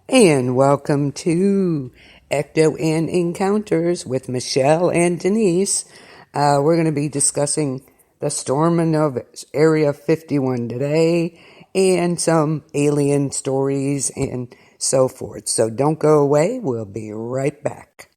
And welcome to Ecto and Encounters with Michelle and Denise. We're going to be discussing the Stormin Area 51 today and some alien stories and so forth. So don't go away. We'll be right back.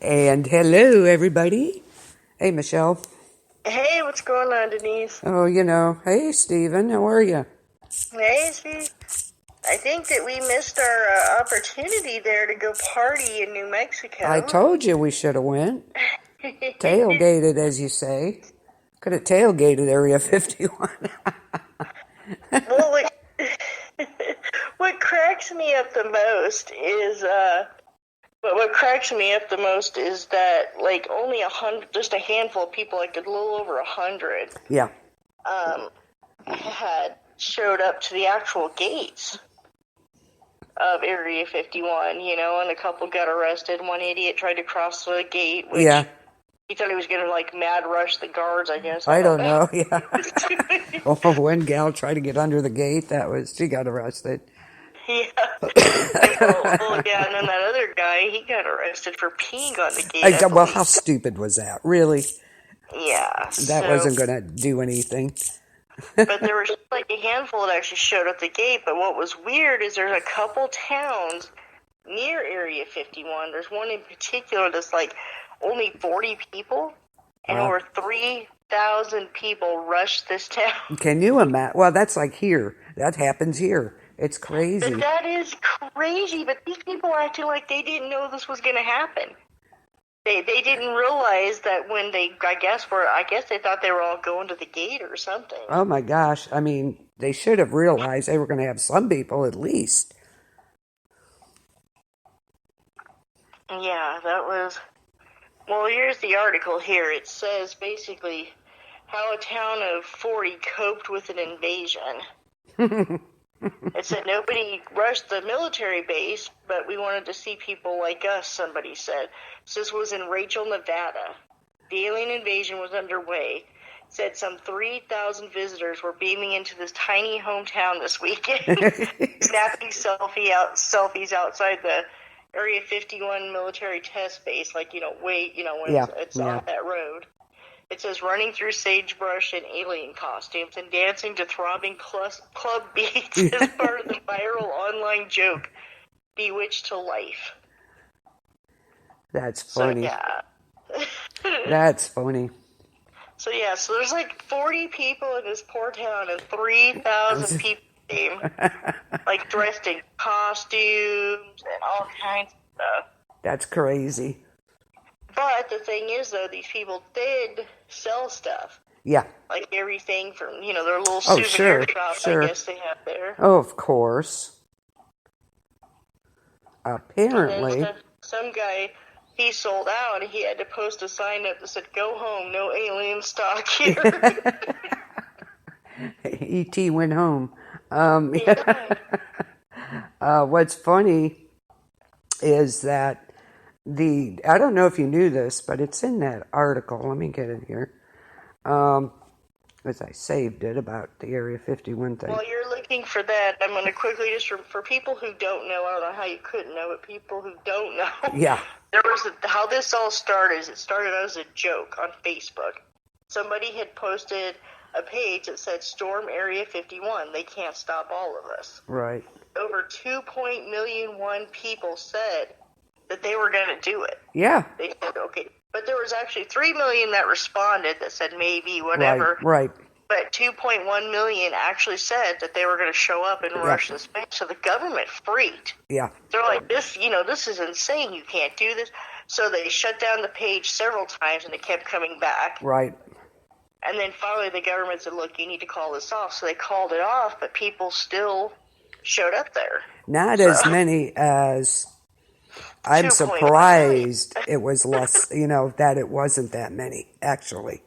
And hello, everybody. Hey, Michelle. Hey, what's going on, Denise? Oh, hey, Stephen, how are you? Hey, see, I think that we missed our opportunity there to go party in New I Mexico. told you we should have went. Tailgated, as you say. Could have tailgated Area 51. Well, what cracks me up the most is what cracks me up the most is that like only 100, just a handful of people, like a little over 100, Yeah. had showed up to the actual gates of Area 51, and a couple got arrested. One idiot tried to cross the gate, which Yeah. he thought he was going to, mad rush the guards, I guess. I don't know. what Yeah. he was doing. Oh, one gal tried to get under the gate. She got arrested. Yeah. And then that other guy, he got arrested for peeing on the gate. Well, how stupid was that? Really? Yeah. That wasn't going to do anything. But there was like a handful that actually showed up the gate. But what was weird is there's a couple towns near Area 51. There's one in particular that's like only 40 people, and over 3,000 people rushed this town. Can you imagine? Well, that's like here. That happens here. It's crazy. But that is crazy. But these people are acting like they didn't know this was going to happen. They didn't realize that when they, I guess they thought they were all going to the gate or something. Oh my gosh. I mean, they should have realized they were going to have some people at least. Yeah, that was... Well, here's the article here. It says basically how a town of 40 coped with an invasion. It said nobody rushed the military base, but we wanted to see people like us, somebody said. So this was in Rachel, Nevada. The alien invasion was underway. It said some 3,000 visitors were beaming into this tiny hometown this weekend, snapping selfies outside the Area 51 military test base, when it's on that road. It says running through sagebrush in alien costumes and dancing to throbbing club beats as part of the viral online joke, Bewitched to Life. That's funny. So, yeah. That's funny. So there's like 40 people in this poor town and 3,000 people came, like dressed in costumes and all kinds of stuff. That's crazy. But the thing is, though, these people did sell stuff. Yeah. Like everything from, their little souvenir shops, sure. I guess they have there. Oh, of course. Apparently. And then some guy, he sold out, and he had to post a sign up that said, "Go home, no alien stock here." E.T. went home. What's funny is that I don't know if you knew this, but it's in that article. Let me get it here. As I saved it about the Area 51 thing. While you're looking for that, I'm going to quickly just, for people who don't know, I don't know how you couldn't know, but people who don't know. Yeah. How this all started is it started as a joke on Facebook. Somebody had posted a page that said, "Storm Area 51, they can't stop all of us." Right. Over 2.1 million people said that they were going to do it. Yeah. They said, okay. But there was actually 3 million that responded that said maybe, whatever. Right. But 2.1 million actually said that they were going to show up and rush this base. So the government freaked. Yeah. They're like, this is insane. You can't do this. So they shut down the page several times and it kept coming back. Right. And then finally the government said, look, you need to call this off. So they called it off, but people still showed up there. Not as many as... I'm surprised it was less, that it wasn't that many, actually.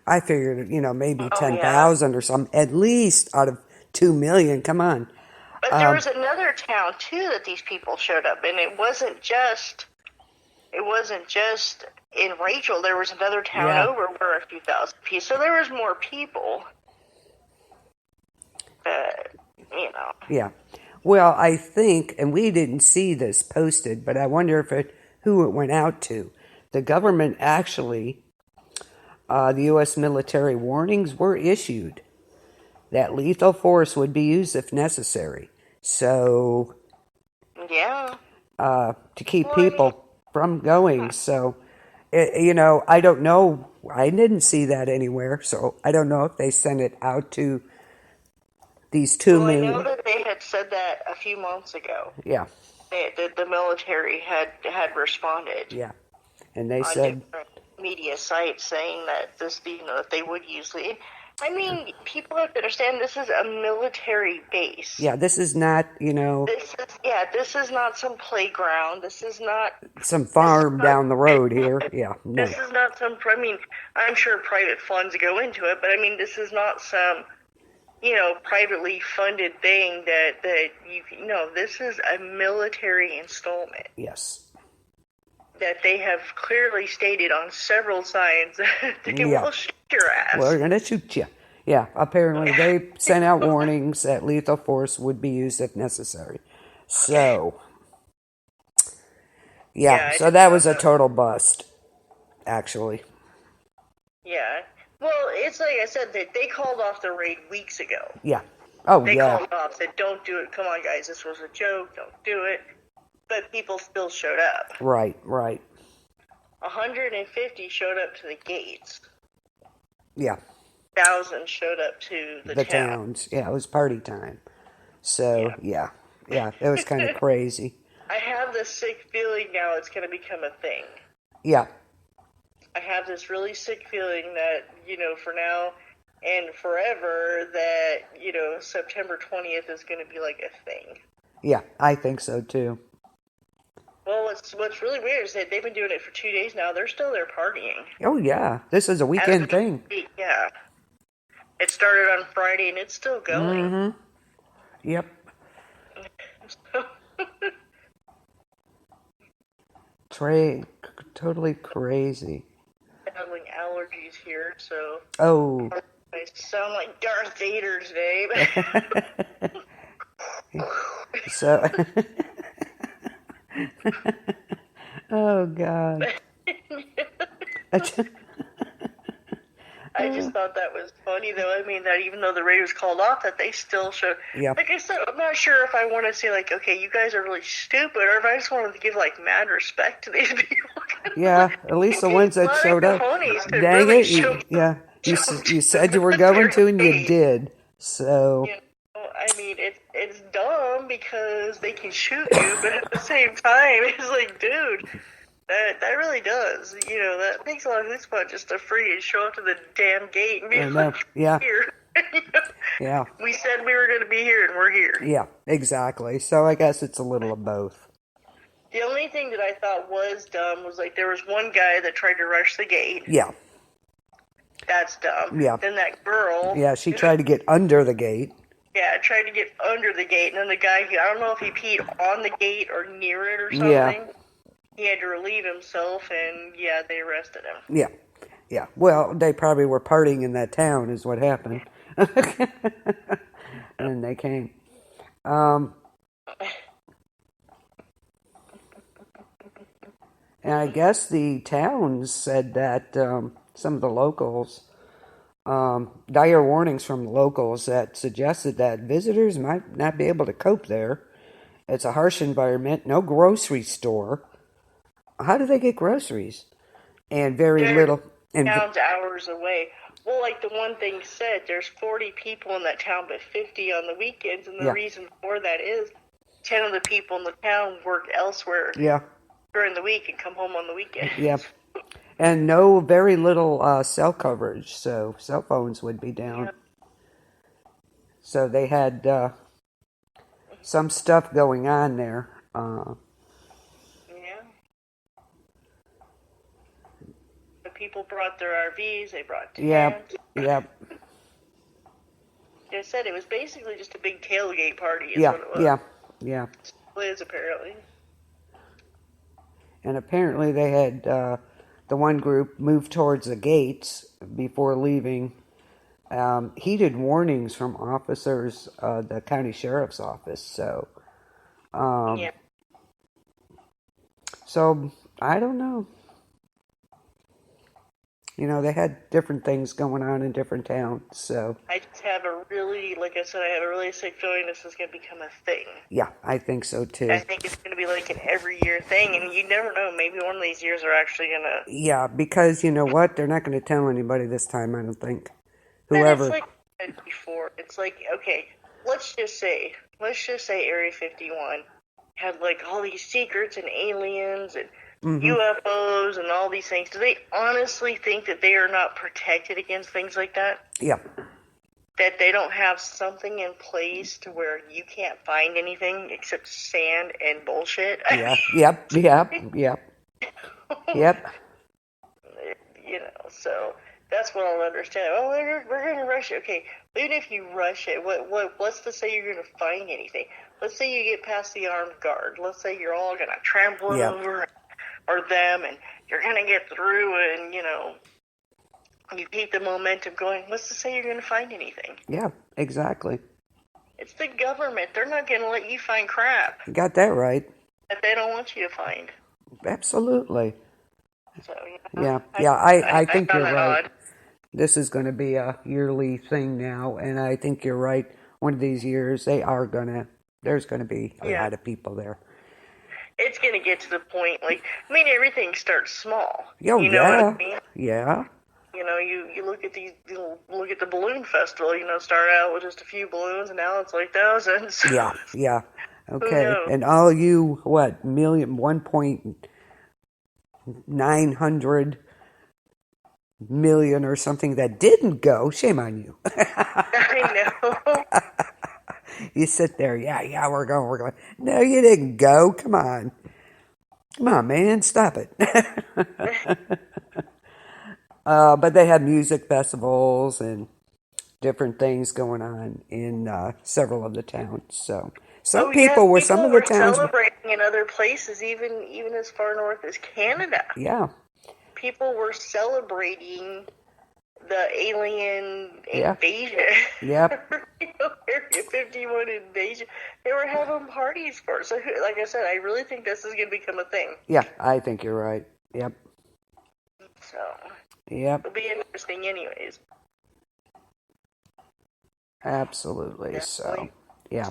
I figured, maybe 10,000 or something, at least out of 2 million. Come on. But there was another town, too, that these people showed up in. It wasn't just in Rachel. There was another town over where a few thousand people. So there was more people. But, Yeah. Well, I think, and we didn't see this posted, but I wonder who it went out to. The government actually, the U.S. military warnings were issued that lethal force would be used if necessary. So, yeah, to keep people from going. So, I don't know. I didn't see that anywhere. So I don't know if they sent it out to these two Well, I know movies. that they had said that a few months ago. Yeah. The military had responded. Yeah. And they On said, different media sites saying that that they would use the. I mean, people have to understand this is a military base. yeah, this is not, This is not some playground. This is not some farm down the road here. Yeah, no. This is not some. I mean, I'm sure private funds go into it, but I mean, this is not some, privately funded thing that this is a military installment. Yes. That they have clearly stated on several signs that they will shoot your ass. Well, we're going to shoot you. Yeah, apparently they sent out warnings that lethal force would be used if necessary. So, so that was a total bust, actually. Yeah. Well, it's like I said, that they called off the raid weeks ago. Yeah. Oh, they called off, said, don't do it. Come on, guys, this was a joke. Don't do it. But people still showed up. Right. 150 showed up to the gates. Yeah. 1,000 showed up to the towns. Yeah, it was party time. So, yeah, it was kind of crazy. I have this sick feeling now it's going to become a thing. Yeah. I have this really sick feeling that, for now and forever, that, September 20th is going to be like a thing. Yeah, I think so, too. Well, what's really weird is that they've been doing it for 2 days now. They're still there partying. Oh, yeah. This is a weekend thing. Yeah. It started on Friday, and it's still going. Mm-hmm. Yep. Totally crazy. Having allergies here, so... Oh. I sound like Darth Vader today. So... Oh, God. I just thought that was funny, though. I mean, that even though the raid was called off, that they still showed... Yeah. Like I said, I'm not sure if I want to say, like, okay, you guys are really stupid, or if I just wanted to give, like, mad respect to these people. Yeah, at least the ones that showed up. Dang it. You said you were going to, and you did. So... I mean, it's dumb because they can shoot you, but at the same time, it's like, dude, that really does. That makes a lot of sense, but just to freaking show up to the damn gate and be like, here. Yeah. We said we were going to be here, and we're here. Yeah, exactly. So I guess it's a little of both. The only thing that I thought was dumb was, like, there was one guy that tried to rush the gate. Yeah. That's dumb. Yeah. Then that girl. Yeah, she tried to get under the gate. Yeah, I tried to get under the gate, and then the guy, I don't know if he peed on the gate or near it or something. Yeah. He had to relieve himself, and, they arrested him. Yeah. Well, they probably were partying in that town is what happened. And they came. And I guess the towns said that some of the locals... dire warnings from locals that suggested that visitors might not be able to cope there. It's a harsh environment, no grocery store. How do they get groceries? And very little... Town's hours away. Well, like the one thing said, there's 40 people in that town, but 50 on the weekends, and the reason for that is 10 of the people in the town work elsewhere during the week and come home on the weekend. Yeah. And very little cell coverage, so cell phones would be down. Yeah. So they had some stuff going on there. The people brought their RVs, they brought tents. Yep. They said it was basically just a big tailgate party is what it was. Yeah. It is, apparently. And apparently they had... the one group moved towards the gates before leaving. Heeded warnings from officers, the county sheriff's office. So, So I don't know. They had different things going on in different towns. So I just have a really, like I said, I have a really sick feeling this is going to become a thing. yeah, I think so too. I think it's going to be like an every year thing, and you never know. Maybe one of these years are actually going to. Yeah, because you know what? They're not going to tell anybody this time, I don't think. But Whoever. it's like I said before. It's like, okay, let's just say Area 51 had like all these secrets and aliens and UFOs and all these things. Do they honestly think that they are not protected against things like that? Yeah. That they don't have something in place to where you can't find anything except sand and bullshit? Yeah. Yep. So that's what I'll understand. Oh, we're going to rush it. Okay, even if you rush it, let's just say you're going to find anything. Let's say you get past the armed guard. Let's say you're all going to trample it over or them, and you're going to get through, and you keep the momentum going. Let's just say you're going to find anything. Yeah, exactly. It's the government. They're not going to let you find crap. You got that right. That they don't want you to find. Absolutely. So, I think you're right. Odd. This is going to be a yearly thing now, and I think you're right. One of these years, there's going to be a lot of people there. It's going to get to the point, everything starts small. Oh, you know what I mean? Yeah. You look at look at the balloon festival, start out with just a few balloons, and now it's like thousands. Yeah. Okay. And all you, 1.900 million or something that didn't go, shame on you. I know. You sit there, we're going. No, you didn't go. Come on, man, stop it. But they had music festivals and different things going on in several of the towns. So some people were celebrating in other places, even as far north as Canada. Yeah, people were celebrating the alien invasion. Yep. Area 51 invasion. They were having parties for it. So, like I said, I really think this is going to become a thing. Yeah, I think you're right. Yep. So. Yep. It'll be interesting anyways. Absolutely. Definitely. So, yeah.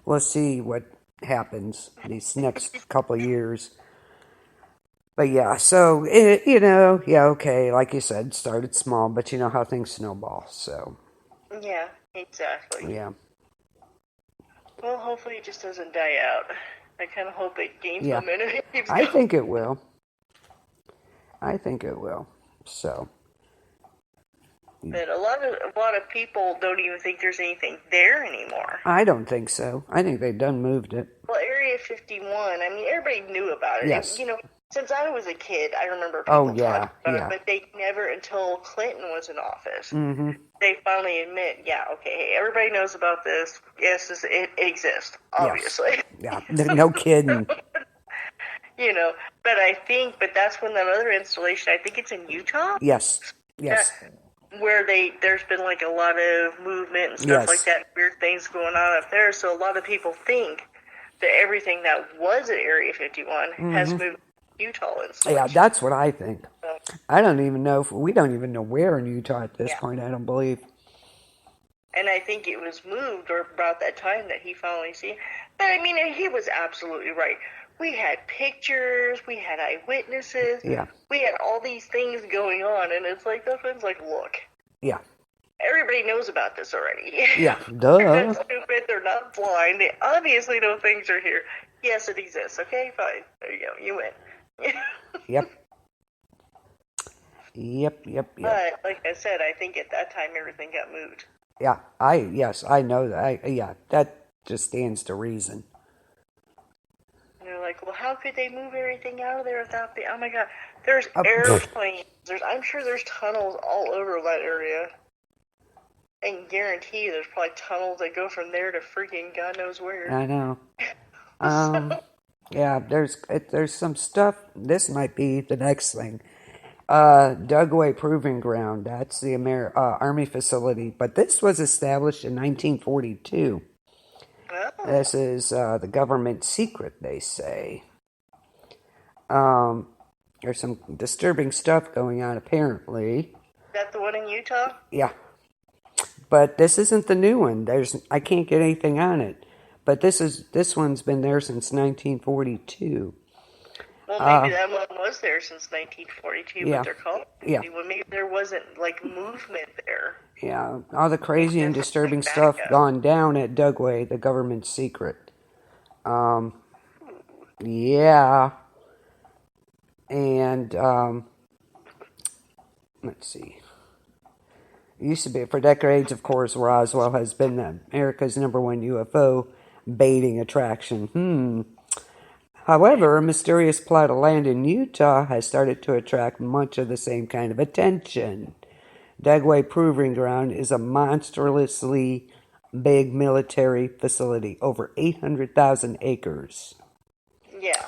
We'll see what happens these next couple of years. But yeah, so, okay, like you said, started small, but you know how things snowball, so. Yeah, exactly. Yeah. Well, hopefully it just doesn't die out. I kind of hope it gains momentum. I think it will. So. But a lot of people don't even think there's anything there anymore. I don't think so. I think they've done moved it. Well, Area 51, everybody knew about it. Yes. And, since I was a kid, I remember people talking about it, but they never, until Clinton was in office, they finally admit, hey, everybody knows about this. Yes, it exists, obviously. Yes. Yeah, no kidding. But that's when that other installation, I think it's in Utah? Yes. Where there's been like a lot of movement and stuff like that, weird things going on up there, so a lot of people think that everything that was at Area 51 has moved to Utah installation. Yeah, that's what I think. I don't even know we don't even know where in Utah at this point, I don't believe. And I think it was moved or about that time that he finally seen. But he was absolutely right. We had pictures, we had eyewitnesses, we had all these things going on, and it's like, that one's like, look. Yeah. Everybody knows about this already. Yeah, duh. They're not stupid, they're not blind, they obviously know things are here. Yes, it exists, okay, fine. There you go, you win. Yep. But, like I said, I think at that time everything got moved. Yeah, I know that. That just stands to reason. And they're like, well, how could they move everything out of there without oh my god, there's airplanes, I'm sure there's tunnels all over that area. I can guarantee there's probably tunnels that go from there to freaking God knows where. I know. Yeah, there's some stuff. This might be the next thing. Dugway Proving Ground. That's the Army facility, but this was established in 1942. Oh. This is the government secret, they say. There's some disturbing stuff going on, apparently. Is that the one in Utah? Yeah. But this isn't the new one. I can't get anything on it. But this one's been there since 1942. Well, maybe that one was there since 1942, yeah. but they're called. Yeah. Well, maybe there wasn't movement there. Yeah, all the crazy and disturbing stuff gone down at Dugway, the government's secret. Yeah. And, let's see. It used to be, for decades, of course, Roswell has been America's #1 UFO baiting attraction. However, a mysterious plot of land in Utah has started to attract much of the same kind of attention. Dugway Proving Ground is a monstrously big military facility, over 800,000 acres. Yeah.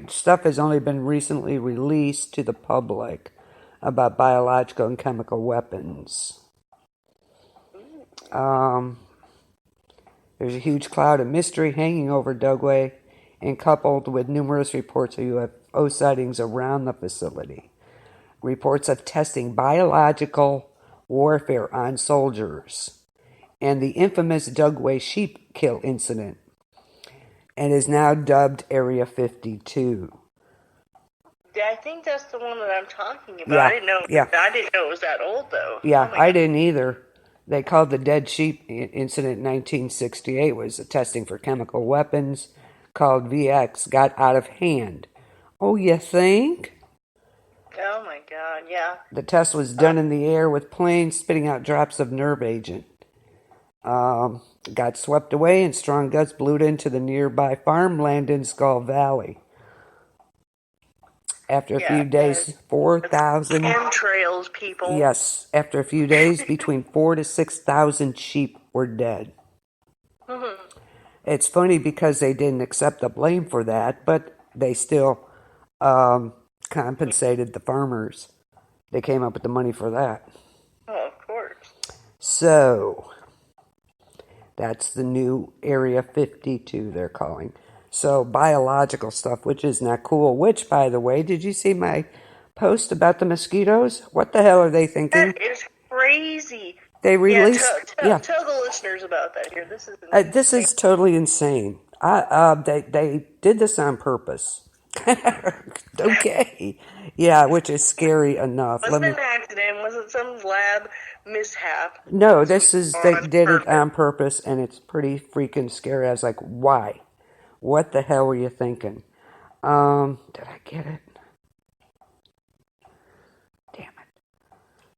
Stuff has only been recently released to the public about biological and chemical weapons. There's a huge cloud of mystery hanging over Dugway, and coupled with numerous reports of UFO sightings around the facility. Reports of testing biological warfare on soldiers, and the infamous Dugway sheep kill incident, and is now dubbed Area 52. I think that's the one that I'm talking about. Yeah. I didn't know it was that old, though. Yeah, I didn't either. They called the dead sheep incident in 1968 was a testing for chemical weapons called VX got out of hand. Oh, you think? Oh, my God, yeah. The test was done in the air with planes spitting out drops of nerve agent. Got swept away and strong gusts blew it into the nearby farmland in Skull Valley. After a few days, 4,000... Chemtrails, people. Yes, after a few days, between 4,000 to 6,000 sheep were dead. Mm-hmm. It's funny because they didn't accept the blame for that, but they still compensated the farmers. They came up with the money for that. Oh, of course. So, that's the new Area 52 they're calling. So, biological stuff, which is not cool. Which, by the way, did you see my post about the mosquitoes? What the hell are they thinking? That is crazy. They released... Tell the listeners about that here. This is totally insane. They did this on purpose. Okay. Yeah, which is scary enough. Wasn't an accident. Wasn't some lab mishap. No, they did it on purpose, and it's pretty freaking scary. I was like, why? What the hell were you thinking? Did I get it? Damn it.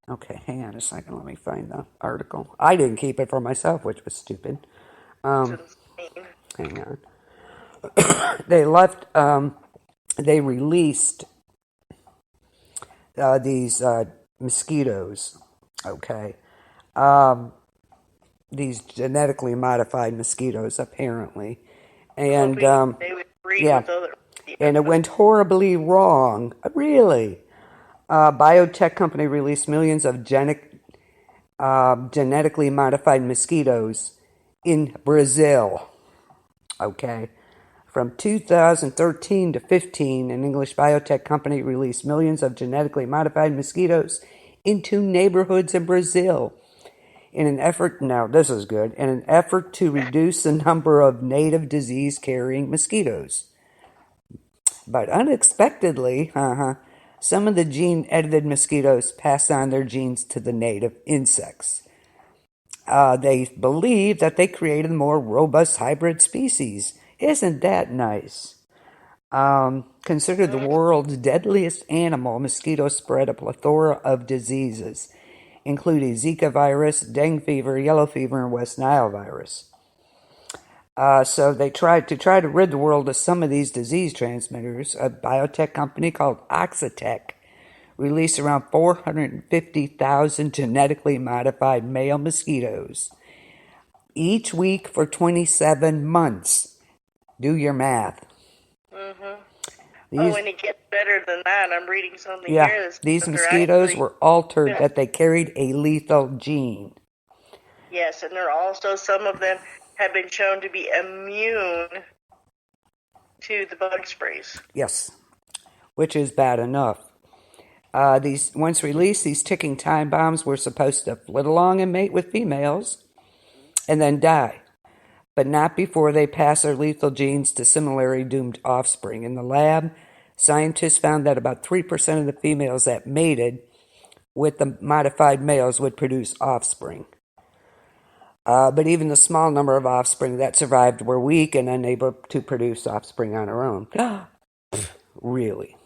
Okay, hang on a second. Let me find the article. I didn't keep it for myself, which was stupid. Hang on. They released these mosquitoes, okay? These genetically modified mosquitoes, apparently. And, they would breed with other people. And it went horribly wrong. Really. Biotech company released millions of genetically modified mosquitoes in Brazil. Okay. From 2013 to 15, an English biotech company released millions of genetically modified mosquitoes into neighborhoods in Brazil. In an effort to reduce the number of native disease-carrying mosquitoes. But unexpectedly, some of the gene-edited mosquitoes pass on their genes to the native insects. They believe that they created a more robust hybrid species. Isn't that nice? Considered the world's deadliest animal, mosquitoes spread a plethora of diseases, including Zika virus, dengue fever, yellow fever, and West Nile virus. So they tried to rid the world of some of these disease transmitters. A biotech company called Oxitec released around 450,000 genetically modified male mosquitoes each week for 27 months. Do your math. Mm-hmm. And it gets better than that. I'm reading something here. These mosquitoes were altered that they carried a lethal gene. Yes, and some of them have been shown to be immune to the bug sprays. Yes, which is bad enough. Once released, these ticking time bombs were supposed to flit along and mate with females and then die, but not before they pass their lethal genes to similarly doomed offspring. In the lab, scientists found that about 3% of the females that mated with the modified males would produce offspring. But even the small number of offspring that survived were weak and unable to produce offspring on their own. Really?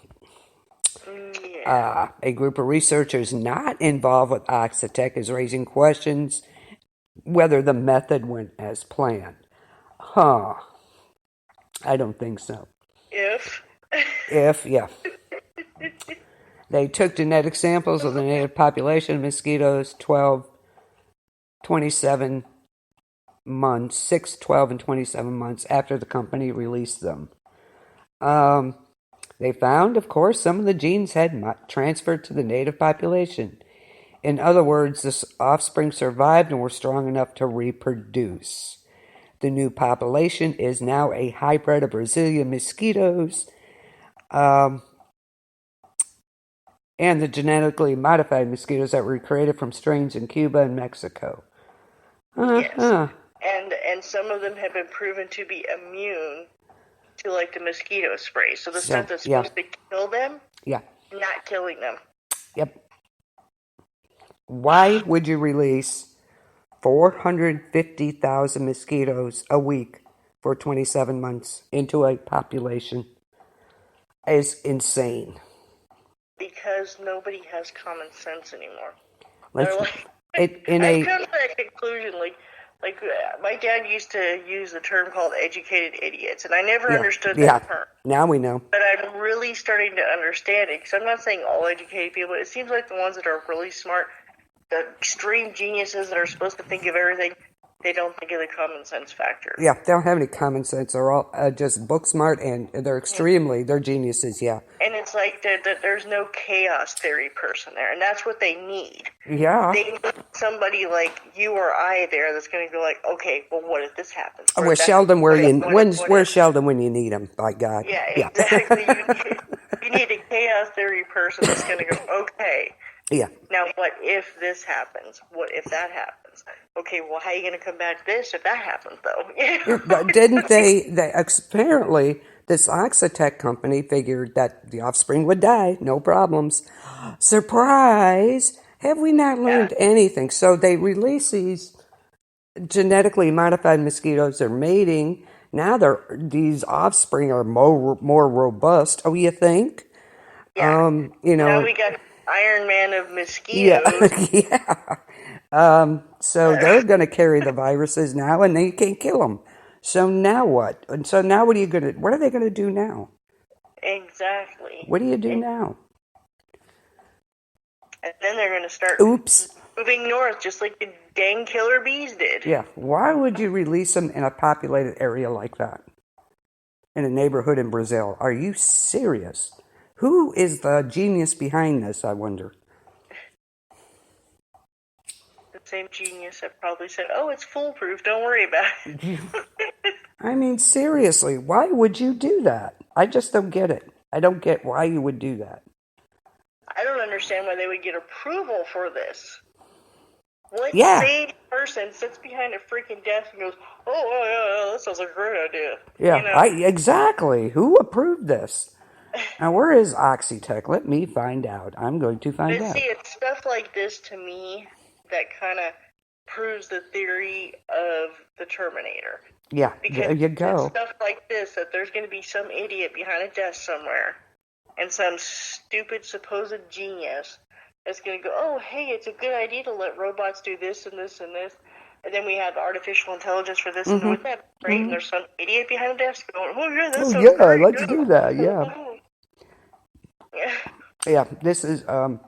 Yeah. A group of researchers not involved with Oxitec is raising questions whether the method went as planned. I don't think so. If, Yeah. They took genetic samples of the native population of mosquitoes 27 months, 6, 12, and 27 months after the company released them. They found, of course, some of the genes had transferred to the native population. In other words, the offspring survived and were strong enough to reproduce. The new population is now a hybrid of Brazilian mosquitoes and the genetically modified mosquitoes that were created from strains in Cuba and Mexico. yes. And some of them have been proven to be immune to, like, the mosquito spray. So the stuff that's supposed to kill them, not killing them. Yep. Why would you release 450,000 mosquitoes a week for 27 months into a population? Is insane. Because nobody has common sense anymore. I've come to that conclusion, like my dad used to use the term called educated idiots, and I never understood that term. Now we know. But I'm really starting to understand it, because I'm not saying all educated people, but it seems like the ones that are really smart, the extreme geniuses that are supposed to think of everything, they don't think of the common sense factor. Yeah, they don't have any common sense. They're all just book smart, and they're they're geniuses, yeah. And it's like there's no chaos theory person there, and that's what they need. Yeah. They need somebody like you or I there that's going to go like, okay, well, what if this happens? Where's Sheldon where's Sheldon when you need him, by God? Yeah, exactly. You need a chaos theory person that's going to go, okay. Yeah. Now, what if this happens? What if that happens? Okay, well, how are you going to combat this if that happens, though? Didn't they apparently, this Oxitec company figured that the offspring would die, no problems. Surprise! Have we not learned anything? So they release these genetically modified mosquitoes. They're mating. Now these offspring are more robust. Oh, you think? Yeah. Now we got Iron Man of mosquitoes. Yeah. So they're going to carry the viruses now, and you can't kill them. So now what? And so now what are they going to do now? Exactly. What do you do now? And then they're going to start moving north, just like the dang killer bees did. Yeah. Why would you release them in a populated area like that? In a neighborhood in Brazil? Are you serious? Who is the genius behind this, I wonder? The same genius that probably said, oh, it's foolproof, don't worry about it. I mean, seriously, why would you do that? I just don't get it. I don't get why you would do that. I don't understand why they would get approval for this. What sane person sits behind a freaking desk and goes, oh, yeah, that sounds like a great idea. Yeah, exactly. Who approved this? Now, where is Oxitec? Let me find out. I'm going to find out. See, it's stuff like this to me that kind of proves the theory of the Terminator. Yeah, there you go. It's stuff like this, that there's going to be some idiot behind a desk somewhere, and some stupid supposed genius that's going to go, oh, hey, it's a good idea to let robots do this and this and this. And then we have artificial intelligence for this and with that, right? And there's some idiot behind the desk going, oh, yeah, that's so great. Let's do that, yeah. Yeah, this is and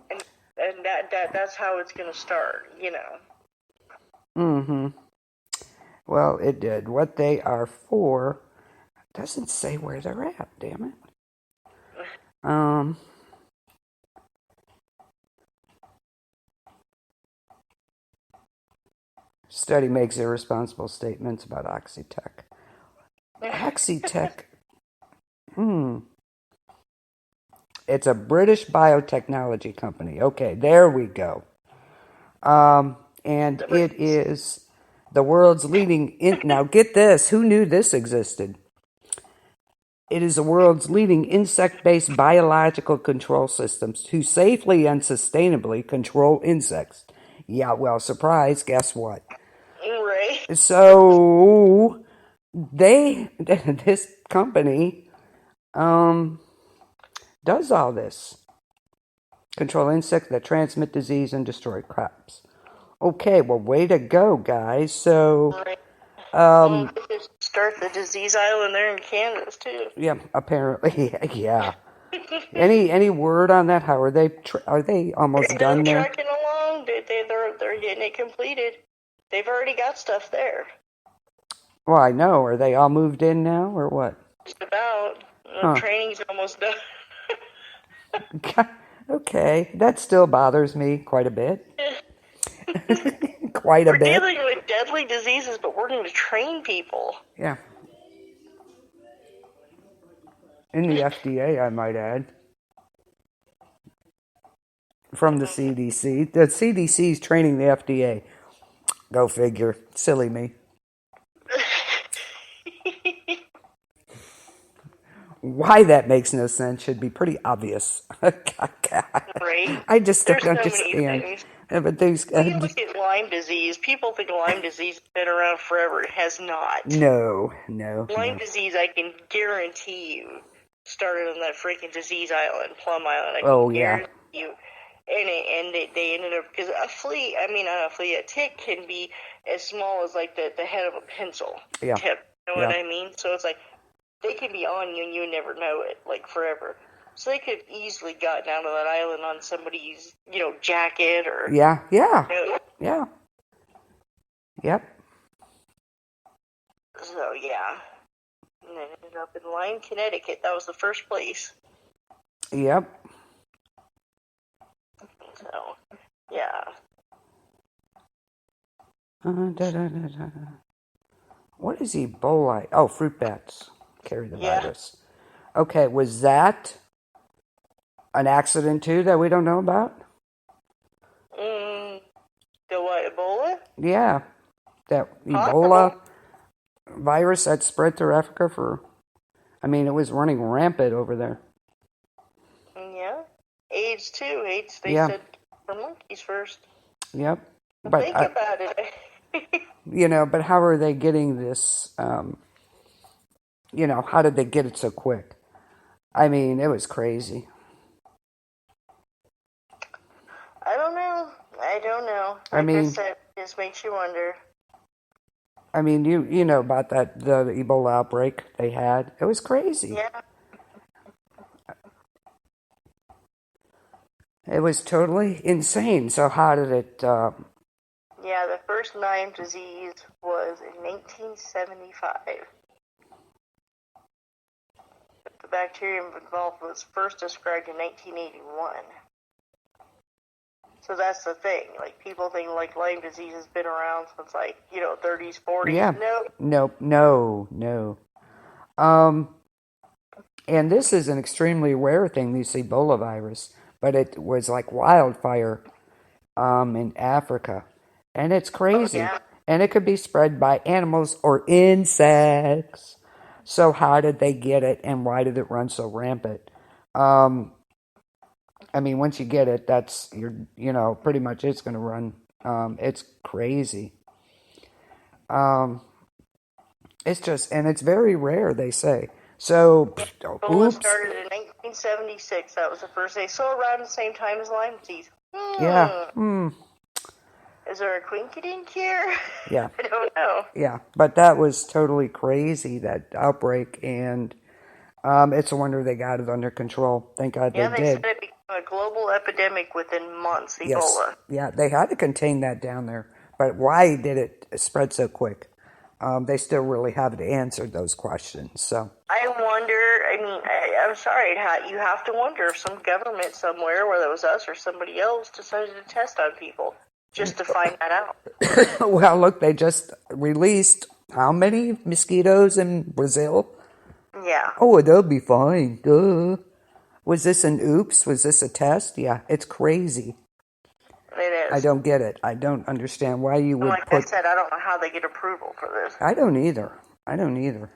that's how it's going to start, Well, it did. What they are for doesn't say where they're at, damn it. Study makes irresponsible statements about Oxitec. Oxitec It's a British biotechnology company. Okay, there we go. And it is the world's leading... Now, get this. Who knew this existed? It is the world's leading insect-based biological control systems to safely and sustainably control insects. Yeah, well, surprise, guess what? Right. So, this company does all this. Control insects that transmit disease and destroy crops. Okay, well, way to go, guys. So, start the disease island there in Cannabiz too. Yeah, apparently, yeah. Any word on that? How are they? Are they almost done there? They're trucking along. They're getting it completed. They've already got stuff there. Well, I know. Are they all moved in now, or what? Just about. Training's almost done. Okay, that still bothers me quite a bit. Quite a bit. We're dealing with deadly diseases, but we're going to train people. Yeah. In the FDA, I might add. From the CDC. The CDC is training the FDA. Go figure. Silly me. Why that makes no sense should be pretty obvious. Right? I just don't There's understand. So But these, you look at Lyme disease. People think Lyme disease has been around forever. It has not. No. Lyme disease, I can guarantee you, started on that freaking disease island, Plum Island. I can guarantee you. And they ended up, because a tick can be as small as like the head of a pencil tip. You know what I mean? So it's like, they can be on you and you never know it, like forever. So they could have easily gotten out of that island on somebody's, jacket or... Yeah. Yep. So, yeah. And then ended up in Lyme, Connecticut. That was the first place. Yep. So, yeah. What is Ebola? Oh, fruit bats carry the virus. Okay, was that an accident too that we don't know about? The what, Ebola? Yeah, that Ebola virus that spread through Africa it was running rampant over there. Yeah. AIDS too. AIDS, they said for monkeys first. Yep. But think about it. But how are they getting this, how did they get it so quick? It was crazy. I don't know. I said, it just makes you wonder. You know about the Ebola outbreak they had. It was crazy. Yeah. It was totally insane. So how did it... Yeah, the first Lyme disease was in 1975. The bacterium involved was first described in 1981. So that's the thing. Like, people think, like, Lyme disease has been around since, 30s, 40s. Yeah. No. And this is an extremely rare thing, this Ebola virus. But it was like wildfire in Africa. And it's crazy. Oh, yeah. And it could be spread by animals or insects. So how did they get it, and why did it run so rampant? Once you get it, that's, pretty much it's going to run. It's crazy. It's just, and it's very rare, they say. So, Ebola started in 1976. That was the first day. So around the same time as Lyme disease. Yeah. Is there a quinkydink here? Yeah. I don't know. Yeah, but that was totally crazy, that outbreak, and it's a wonder they got it under control. Thank God they did. Yeah, they said it became a global epidemic within months, Ebola. Yes. Yeah, they had to contain that down there. But why did it spread so quick? They still really haven't answered those questions. So I wonder, I'm sorry, you have to wonder if some government somewhere, whether it was us or somebody else, decided to test on people just to find that out. Well, look, they just released how many mosquitoes in Brazil? Yeah, Oh, they'll be fine. Duh. Was this an oops? Was this a test? Yeah, it's crazy. it I is. don't get it. I don't understand why you And would like I said, I don't know how they get approval for this. I don't either. I don't either.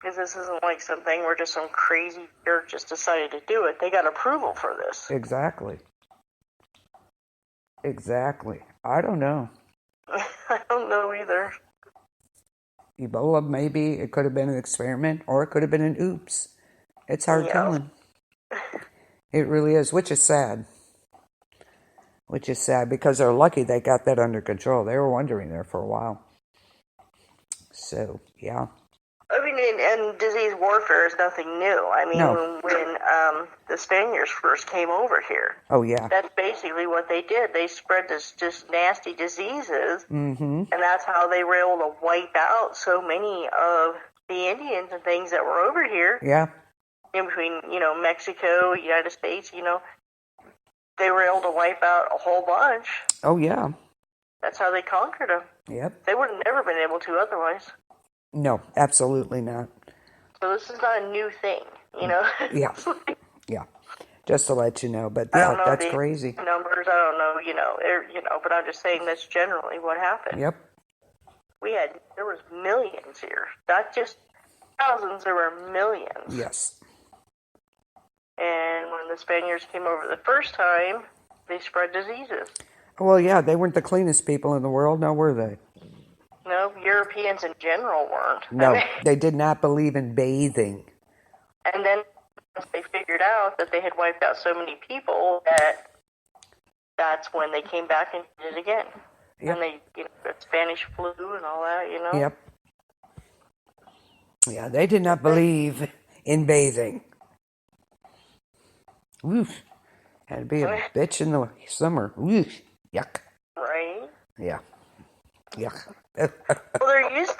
Because this isn't like something where just some crazy jerk just decided to do it. They got approval for this. Exactly. Exactly. I don't know. I don't know either. Ebola, maybe it could have been an experiment, or it could have been an oops. It's hard telling. It really is, which is sad. Which is sad because they're lucky they got that under control. They were wondering there for a while. So, yeah. I mean, and disease warfare is nothing new. I mean, No. when the Spaniards first came over here, Oh, yeah. that's basically what they did. They spread this just nasty diseases, Mm-hmm. and that's how they were able to wipe out so many of the Indians and things that were over here. Yeah. In between, Mexico, United States, they were able to wipe out a whole bunch. Oh, yeah. That's how they conquered them. Yep. They would have never been able to otherwise. No, absolutely not. So this is not a new thing, Yeah. Yeah. Just to let you know. But I yeah, don't know that's the crazy. numbers. I don't know, but I'm just saying that's generally what happened. Yep. There was millions here. Not just thousands, there were millions. Yes. And when the Spaniards came over the first time, they spread diseases. Well, yeah, they weren't the cleanest people in the world, now were they? No, Europeans in general weren't. No, they did not believe in bathing. And then once they figured out that they had wiped out so many people, that's when they came back and did it again. Yep. And they, the Spanish flu and all that, Yep. Yeah, they did not believe in bathing. Oof. Had to be a bitch in the summer. Oof. Yuck. Right? Yeah. Yuck. Well, there used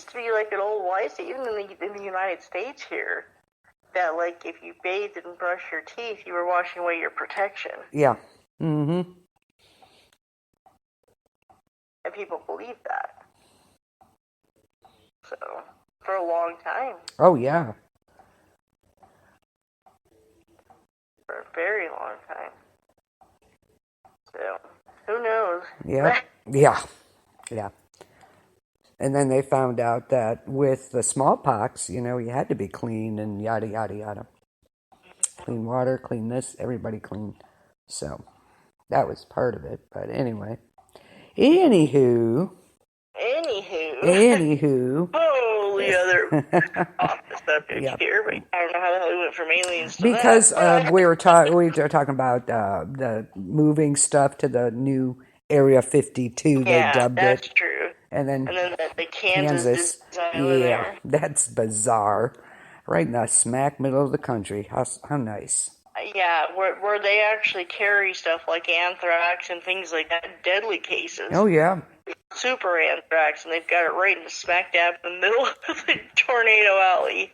to be like an old wise, even in the United States here, that like if you bathed and brushed your teeth, you were washing away your protection. Yeah. Mm-hmm. And people believe that. So, for a long time. Oh, yeah. For a very long time. So, who knows? Yeah. Yeah. Yeah. And then they found out that with the smallpox, you had to be clean and yada, yada, yada. Clean water, clean this, everybody clean. So, that was part of it. But anyway. Anywho. Totally other off the subject here, but I don't know how the hell we went from aliens to because that. we were talking about the moving stuff to the new Area 52. They dubbed that's it. True. And then the Kansas design there. That's bizarre. Right in the smack middle of the country. How nice. Yeah, where they actually carry stuff like anthrax and things like that, deadly cases. Oh, yeah. Super anthrax, and they've got it right in the smack dab in the middle of the tornado alley.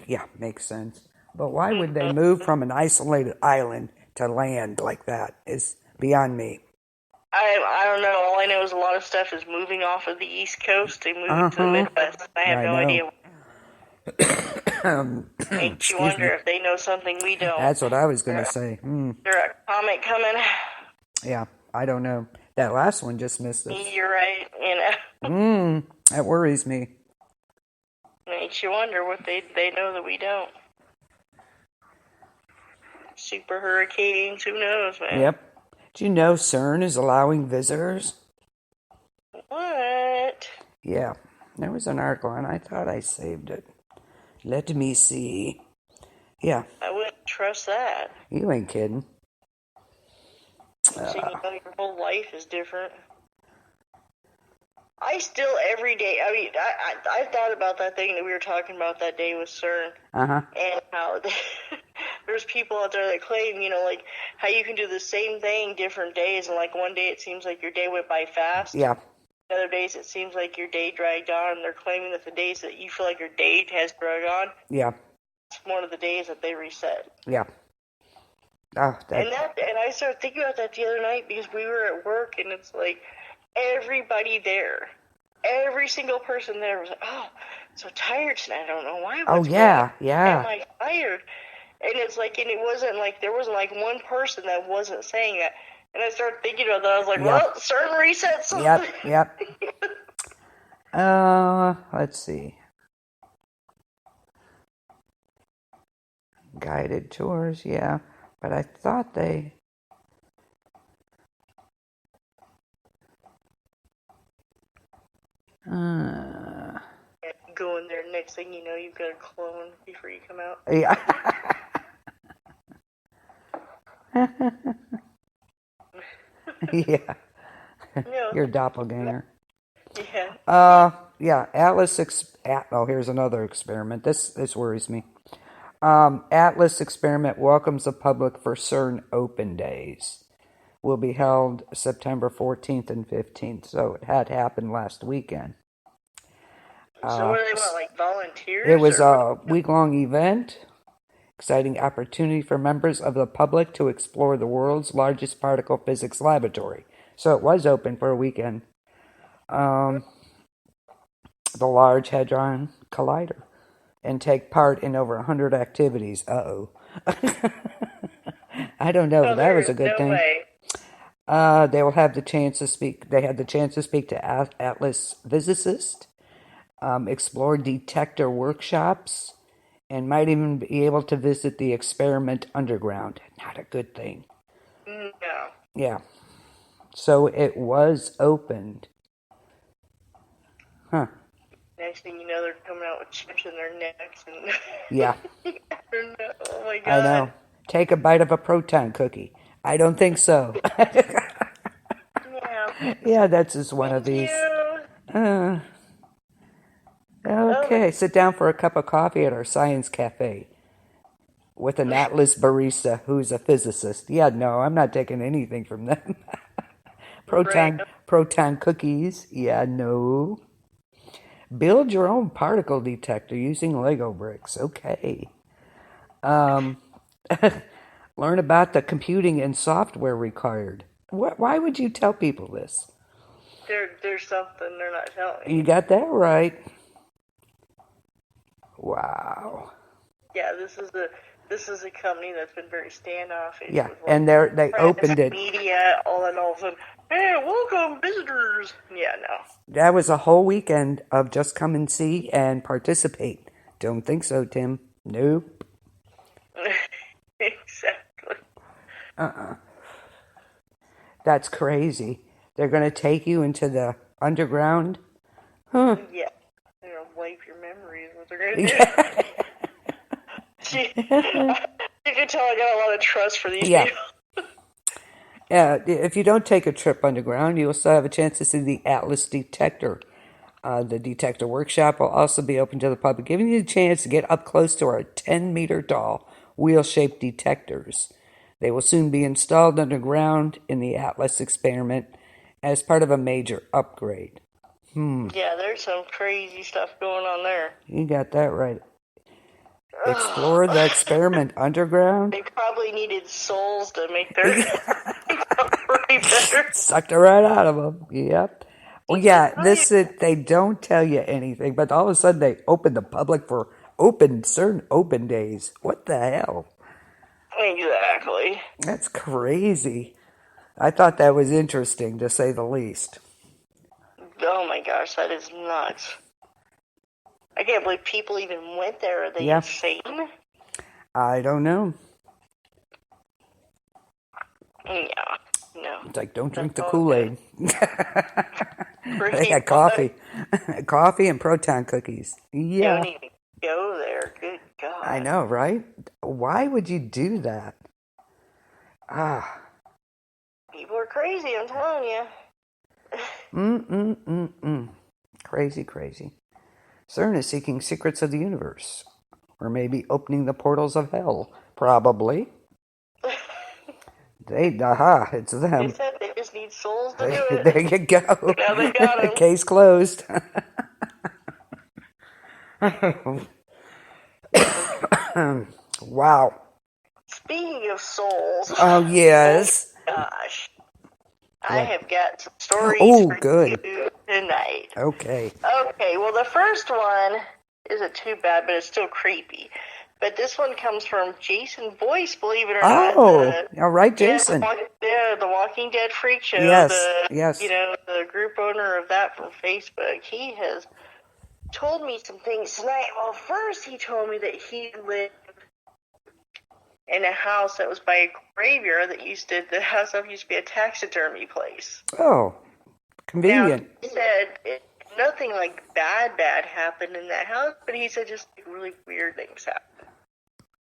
Yeah, makes sense. But why would they move from an isolated island to land like that is beyond me. I don't know. All I know is a lot of stuff is moving off of the East Coast. They moved to the Midwest. I have no idea. Makes you wonder if they know something we don't. That's what I was going to say. There a comet coming? Yeah, I don't know. That last one just missed us. You're right. That worries me. Makes you wonder what they know that we don't. Super hurricanes, who knows, man? Yep. Do you know CERN is allowing visitors? What? Yeah, there was an article, and I thought I saved it. Let me see. Yeah. I wouldn't trust that. You ain't kidding. So you know your whole life is different. I still, every day, I mean, I thought about that thing that we were talking about that day with CERN. Uh-huh. And how there's people out there that claim, like how you can do the same thing different days, and like one day it seems like your day went by fast. Yeah. Other days it seems like your day dragged on, and they're claiming that the days that you feel like your day has dragged on, Yeah. it's one of the days that they reset. Yeah. Oh, And I started thinking about that the other night because we were at work, and it's like everybody there every single person there was like, "Oh, I'm so tired tonight. I don't know why. Oh, What's going on? yeah. Am I tired?" And it's like, and it wasn't like there wasn't like one person that wasn't saying that. And I started thinking about that. I was like, well, certain reset something. Yep. Let's see. Guided tours, yeah. But I thought they... Go in there, next thing you know, you've got a clone before you come out. Yeah. Yeah. No. Your doppelganger. Yeah. Yeah. Here's another experiment. This worries me. Atlas experiment welcomes the public for CERN Open Days. Will be held September 14th and 15th. So it had happened last weekend. So what do they want, like volunteers? It was a week-long event. Exciting opportunity for members of the public to explore the world's largest particle physics laboratory. So it was open for a weekend. The Large Hadron Collider. And take part in over 100 activities. Uh-oh. I don't know, but that was a good thing. Way. They will have the chance to speak. They had the chance to speak to Atlas physicists, explore detector workshops, and might even be able to visit the experiment underground. Not a good thing. No. Yeah. So it was opened. Huh. Next thing you know, they're coming out with chips in their necks. And Yeah. Oh my God. I know. Take a bite of a proton cookie. I don't think so. Yeah. Yeah, that's just one of these. Okay, sit down for a cup of coffee at our science cafe with an Atlas barista who's a physicist. Yeah, no, I'm not taking anything from them. Proton cookies. Yeah, no. Build your own particle detector using Lego bricks. Okay. Learn about the computing and software required. Why would you tell people this? There's something they're not telling you. You got that right. Wow. Yeah, this is a company that's been very standoffish. Yeah, with, and they opened it. Media, all of a sudden, hey, welcome visitors. Yeah, no. That was a whole weekend of just come and see and participate. Don't think so, Tim. Nope. Exactly. That's crazy. They're going to take you into the underground? Huh. Yeah. They're going to wipe your memories. What they're going to do. You can tell I got a lot of trust for these people. Yeah, if you don't take a trip underground, you'll still have a chance to see the Atlas detector. The detector workshop will also be open to the public, giving you a chance to get up close to our 10-meter tall wheel-shaped detectors. They will soon be installed underground in the Atlas experiment as part of a major upgrade. Yeah, there's some crazy stuff going on there. You got that right. Explore the experiment underground? They probably needed souls to make their recovery better. Sucked it right out of them. Yep. Well, yeah, they don't tell you anything, but all of a sudden they open the public for certain open days. What the hell? Exactly. That's crazy. I thought that was interesting, to say the least. Oh my gosh, that is nuts. I can't believe people even went there. Are they insane? I don't know. Yeah, no. It's like, don't drink the Kool-Aid. They had coffee. Coffee and proton cookies. Yeah. Don't even go there. Good God. I know, right? Why would you do that? People are crazy, I'm telling you. Crazy. CERN is seeking secrets of the universe. Or maybe opening the portals of hell. Probably. It's them. They said they just need souls to do it. There you go. Now they got him. Case closed. Wow. Speaking of souls. Oh, yes. Oh, gosh. I What? have got some stories Oh, for good. you tonight. Okay. Okay, well, the first one isn't too bad, but it's still creepy. But this one comes from Jason Boyce, believe it or not. Oh, all right, Jason. The Walking Dead Freak Show, Yes, yes. the group owner of that from Facebook. He has told me some things tonight. Well, first he told me that he lived in a house that was by a graveyard the house that used to be a taxidermy place. Oh, convenient. Now, he said nothing like bad happened in that house, but he said just like really weird things happened.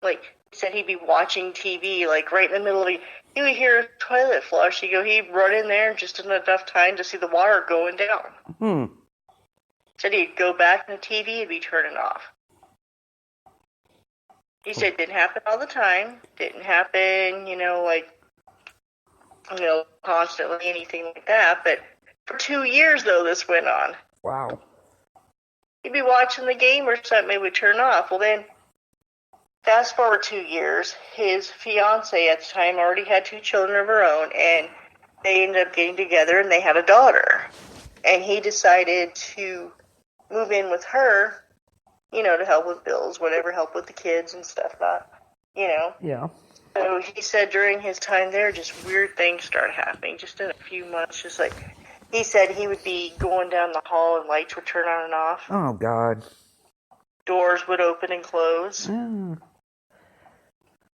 Like, he said he'd be watching TV, like right in the middle of he would hear a toilet flush. He'd run in there just in enough time to see the water going down. Said he'd go back in the TV and be turning off. He said it didn't happen all the time. Didn't happen, constantly, anything like that. But for 2 years, though, this went on. Wow. He'd be watching the game or something, it would turn off. Well, then, fast forward 2 years, his fiance at the time already had 2 children of her own, and they ended up getting together, and they had a daughter. And he decided to move in with her, to help with bills, whatever, help with the kids and stuff, Yeah. So he said during his time there, just weird things started happening, just in a few months, just like, he said he would be going down the hall and lights would turn on and off. Oh, God. Doors would open and close. Mm.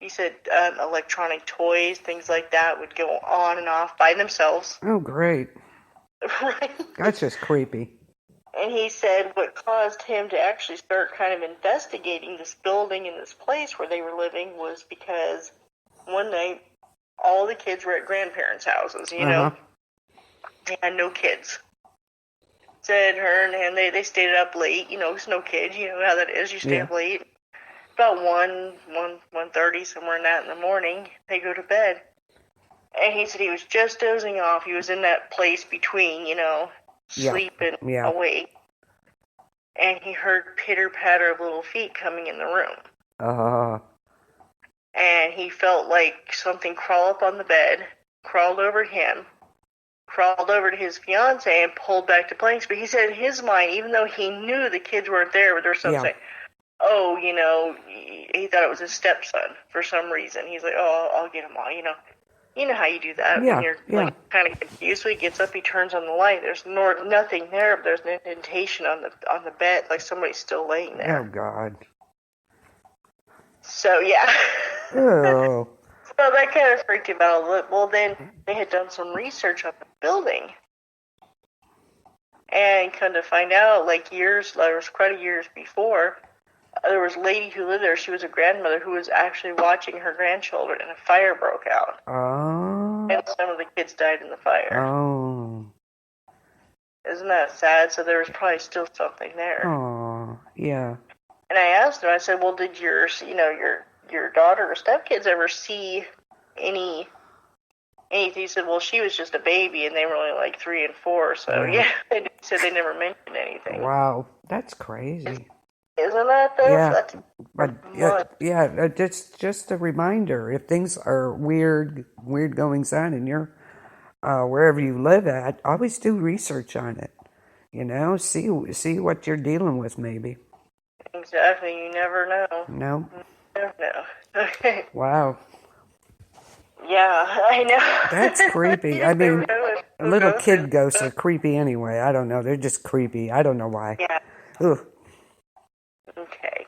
He said electronic toys, things like that, would go on and off by themselves. Oh, great. Right? That's just creepy. And he said what caused him to actually start kind of investigating this building and this place where they were living was because one night all the kids were at grandparents' houses, They had no kids. Said her and they stayed up late, it's no kids, you know how that is, you stay up late. About 1:30, somewhere in the morning, they go to bed. And he said he was just dozing off. He was in that place between, sleep and awake. And he heard pitter-patter of little feet coming in the room. And he felt like something crawl up on the bed, crawled over him, crawled over to his fiance, and pulled back to place. But he said in his mind, even though he knew the kids weren't there, but there was something, he thought it was his stepson for some reason. He's like, I'll get him all, You know how you do that when you're like kind of confused. So he gets up, he turns on the light. There's nothing there, but there's an indentation on the bed, like somebody's still laying there. Oh, God. So yeah. Oh. So that kind of freaked him out a little. Well, then they had done some research on the building, and come to find out, there was quite a years before, there was a lady who lived there. She was a grandmother who was actually watching her grandchildren, and a fire broke out. Oh. And some of the kids died in the fire. Oh. Isn't that sad? So there was probably still something there. Oh, yeah. And I asked him, I said, well, did your daughter or stepkids ever see anything? He said, well, she was just a baby, and they were only like 3 and 4. So, he said they never mentioned anything. Wow. That's crazy. Isn't that, though? Yeah. But, it's just a reminder. If things are weird goings on in your, wherever you live at, always do research on it. See what you're dealing with, maybe. Exactly. You never know. No? You never know. Okay. Wow. Yeah, I know. That's creepy. I mean, little kid ghosts are creepy anyway. I don't know. They're just creepy. I don't know why. Yeah. Ugh. Okay.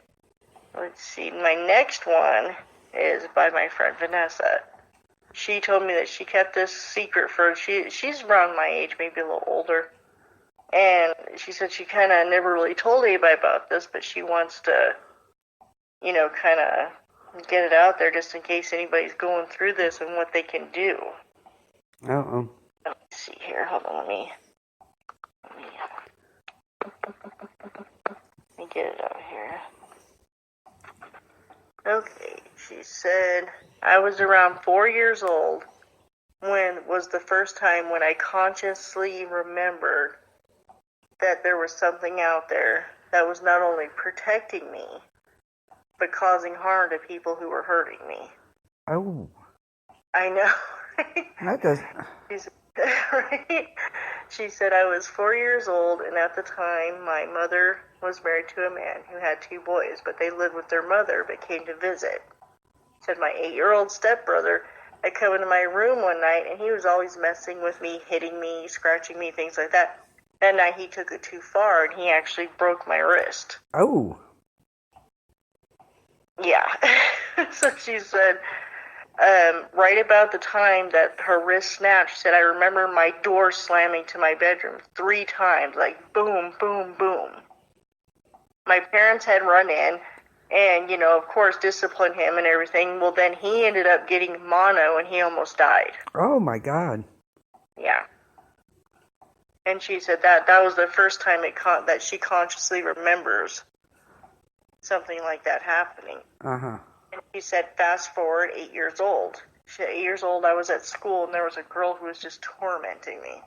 Let's see. My next one is by my friend Vanessa. She told me that she kept this secret she's around my age, maybe a little older. And she said she kind of never really told anybody about this, but she wants to, kind of get it out there just in case anybody's going through this and what they can do. Uh-oh. Let me see here. Hold on. Let me get it out here. Okay. She said, I was around 4 years old when was the first time when I consciously remembered that there was something out there that was not only protecting me, but causing harm to people who were hurting me. Oh. I know. That does. Right? She said I was 4 years old, and at the time, my mother was married to a man who had 2 boys, but they lived with their mother but came to visit. Said my 8-year-old stepbrother had come into my room one night, and he was always messing with me, hitting me, scratching me, things like that. That night he took it too far, and he actually broke my wrist. Oh. Yeah. So she said, right about the time that her wrist snapped, she said, I remember my door slamming to my bedroom 3 times, like boom, boom, boom. My parents had run in and, of course, disciplined him and everything. Well, then he ended up getting mono and he almost died. Oh, my God. Yeah. And she said that was the first time that she consciously remembers something like that happening. Uh-huh. And she said, fast forward 8 years old. She said, 8 years old, I was at school, and there was a girl who was just tormenting me.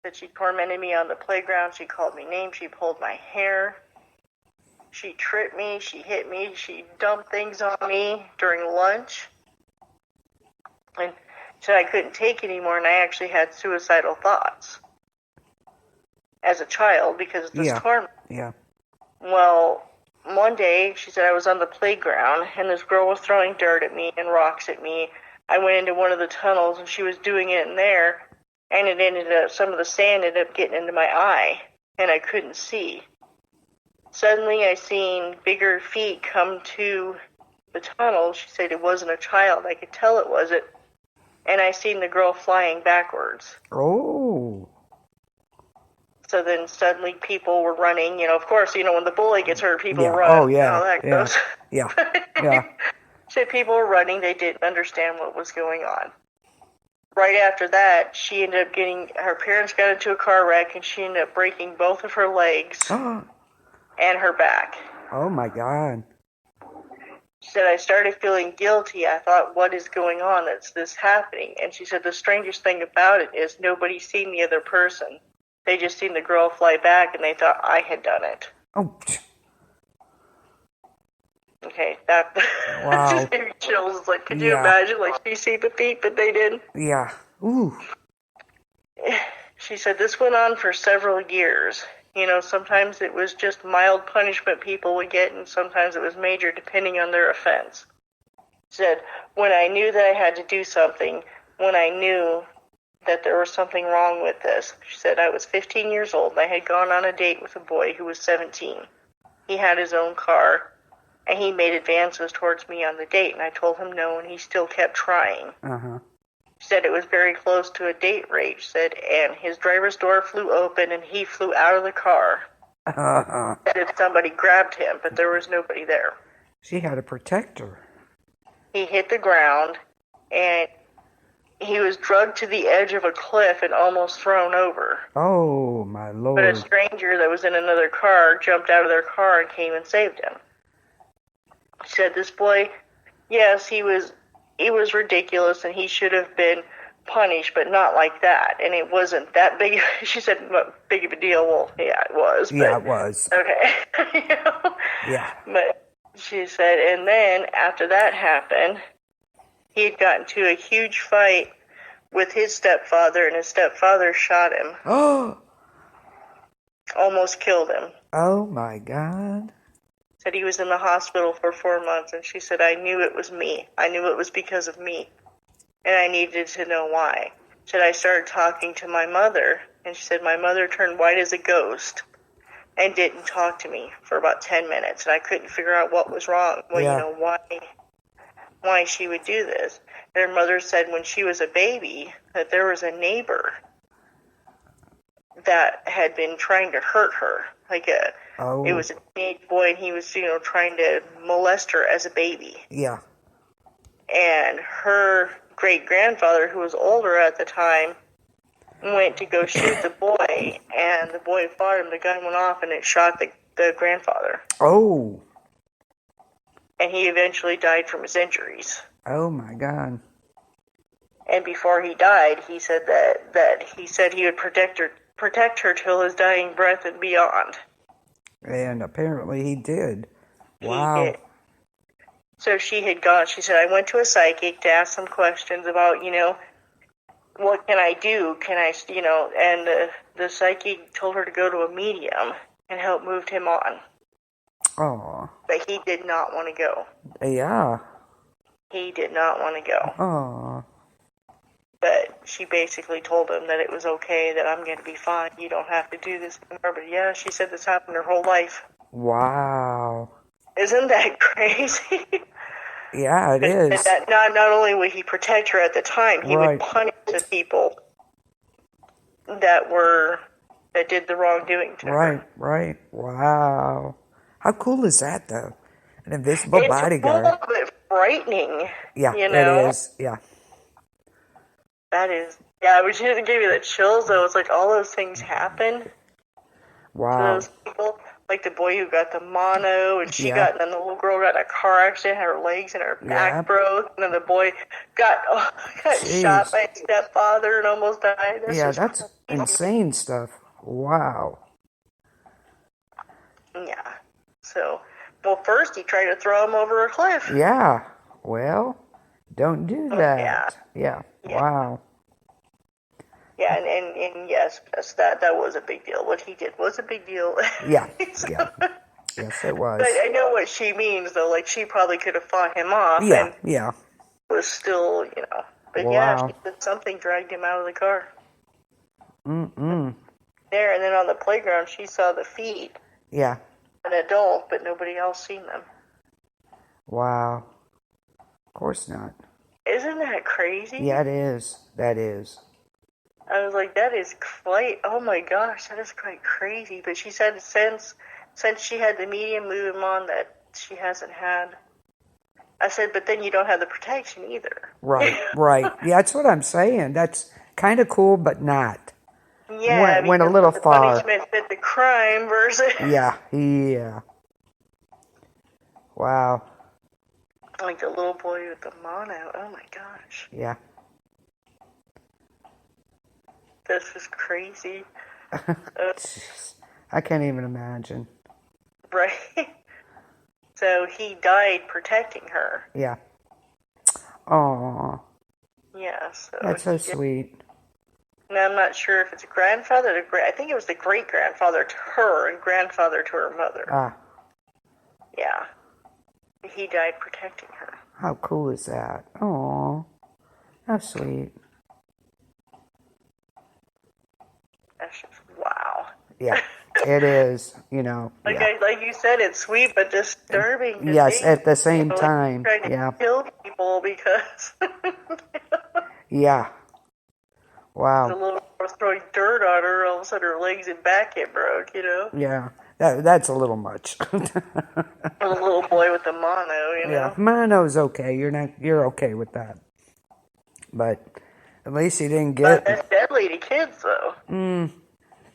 That she tormented me on the playground. She called me names. She pulled my hair. She tripped me. She hit me. She dumped things on me during lunch. And she said I couldn't take it anymore, and I actually had suicidal thoughts as a child because of this torment. Yeah. Well, one day, she said I was on the playground, and this girl was throwing dirt at me and rocks at me. I went into one of the tunnels, and she was doing it in there, and it ended up, some of the sand ended up getting into my eye, and I couldn't see. Suddenly, I seen bigger feet come to the tunnel. She said it wasn't a child. I could tell it wasn't. And I seen the girl flying backwards. Oh. So then suddenly people were running. Of course, when the bully gets hurt, people run. Oh, yeah. How that goes. Yeah. Yeah. So people were running. They didn't understand what was going on. Right after that, she ended up her parents got into a car wreck, and she ended up breaking both of her legs and her back. Oh, my God. She said, I started feeling guilty. I thought, what is going on? That's this happening. And she said, the strangest thing about it is nobody's seen the other person. They just seen the girl fly back, and they thought I had done it. Oh. Okay, that Wow. just gave me chills. It's like, could you imagine? Like, she see the feet, but they didn't. Yeah. Ooh. She said this went on for several years. Sometimes it was just mild punishment people would get, and sometimes it was major, depending on their offense. She said, when I knew that I had to do something, when I knew that there was something wrong with this. She said, I was 15 years old, and I had gone on a date with a boy who was 17. He had his own car, and he made advances towards me on the date, and I told him no, and he still kept trying. Uh-huh. She said it was very close to a date rape. She said, and his driver's door flew open, and he flew out of the car. Uh-huh. Said if somebody grabbed him, but there was nobody there. She had a protector. He hit the ground, and he was drugged to the edge of a cliff and almost thrown over. Oh, my Lord. But a stranger that was in another car jumped out of their car and came and saved him. She said this boy, yes, he was ridiculous and he should have been punished, but not like that. And it wasn't that big. She said, what big of a deal? Well, yeah, it was. Yeah, it was. Okay. Yeah. But she said, and then after that happened, he had gotten into a huge fight with his stepfather, and his stepfather shot him. Oh. Almost killed him. Oh, my God. Said he was in the hospital for 4 months, and she said, I knew it was me. I knew it was because of me, and I needed to know why. She said, I started talking to my mother, and she said, my mother turned white as a ghost and didn't talk to me for about 10 minutes, and I couldn't figure out what was wrong. Well, why she would do this. And her mother said when she was a baby that there was a neighbor that had been trying to hurt her. It was a teenage boy, and he was, trying to molest her as a baby. Yeah. And her great-grandfather, who was older at the time, went to go shoot the boy, and the boy fought him. The gun went off, and it shot the grandfather. Oh. And he eventually died from his injuries. Oh, my God. And before he died, he said that he said he would protect her till his dying breath and beyond. And apparently he did. Wow. He did. So she had gone, she said, I went to a psychic to ask some questions about, what can I do? Can I, and the psychic told her to go to a medium and help move him on. Oh. But he did not want to go. Yeah. He did not want to go. Oh. But she basically told him that it was okay, that I'm going to be fine. You don't have to do this anymore. But yeah, she said this happened her whole life. Wow. Isn't that crazy? Yeah, it is. And that not only would he protect her at the time, he would punish the people that did the wrongdoing to her. Right. Wow. How cool is that, though? An invisible bodyguard. It's a little bit frightening. Yeah, you know? It is. Yeah. That is. Yeah, but she didn't give you the chills, though. It's like all those things happen Wow. to those people. Like the boy who got the mono, and and then the little girl got in a car accident, had her legs and her back broke, and then the boy got shot by his stepfather and almost died. That's insane stuff. Wow. Yeah. So, well, first he tried to throw him over a cliff. Yeah. Well, don't do that. Yeah. Wow. Yeah, and yes, that was a big deal. What he did was a big deal. Yeah. Yes, it was. But I know what she means, though. Like, she probably could have fought him off. Yeah, and was still, But yeah, she said something dragged him out of the car. There, and then on the playground, she saw the feet. Yeah. An adult, but nobody else seen them. Wow. Of course not. Isn't that crazy? Yeah, it is. That is. I was like, that is quite, oh my gosh, that is quite crazy. But she said since she had the medium move him on that she hasn't had. I said, but then you don't have the protection either. Right. Yeah, that's what I'm saying. That's kind of cool, but not. Yeah, went a little the far. punishment fit the crime versus. Yeah. Wow. Like the little boy with the mono. Oh my gosh. Yeah. This is crazy. I can't even imagine. Right? So he died protecting her. Yeah. Aw. Yeah, so. That's so sweet. And I'm not sure if it's a grandfather to I think it was the great-grandfather to her and grandfather to her mother. Ah. Yeah. He died protecting her. How cool is that? Aw. How sweet. That's just wow. Yeah, it is, Like you said, it's sweet but disturbing. Yes, at the same time. Trying to kill people because. Yeah. Wow. The little girl was throwing dirt on her, all of a sudden her legs and back get broke, Yeah, that's a little much. The little boy with the mono, Yeah, mono's okay. You're okay with that. But at least he didn't get. But that's deadly to kids, though.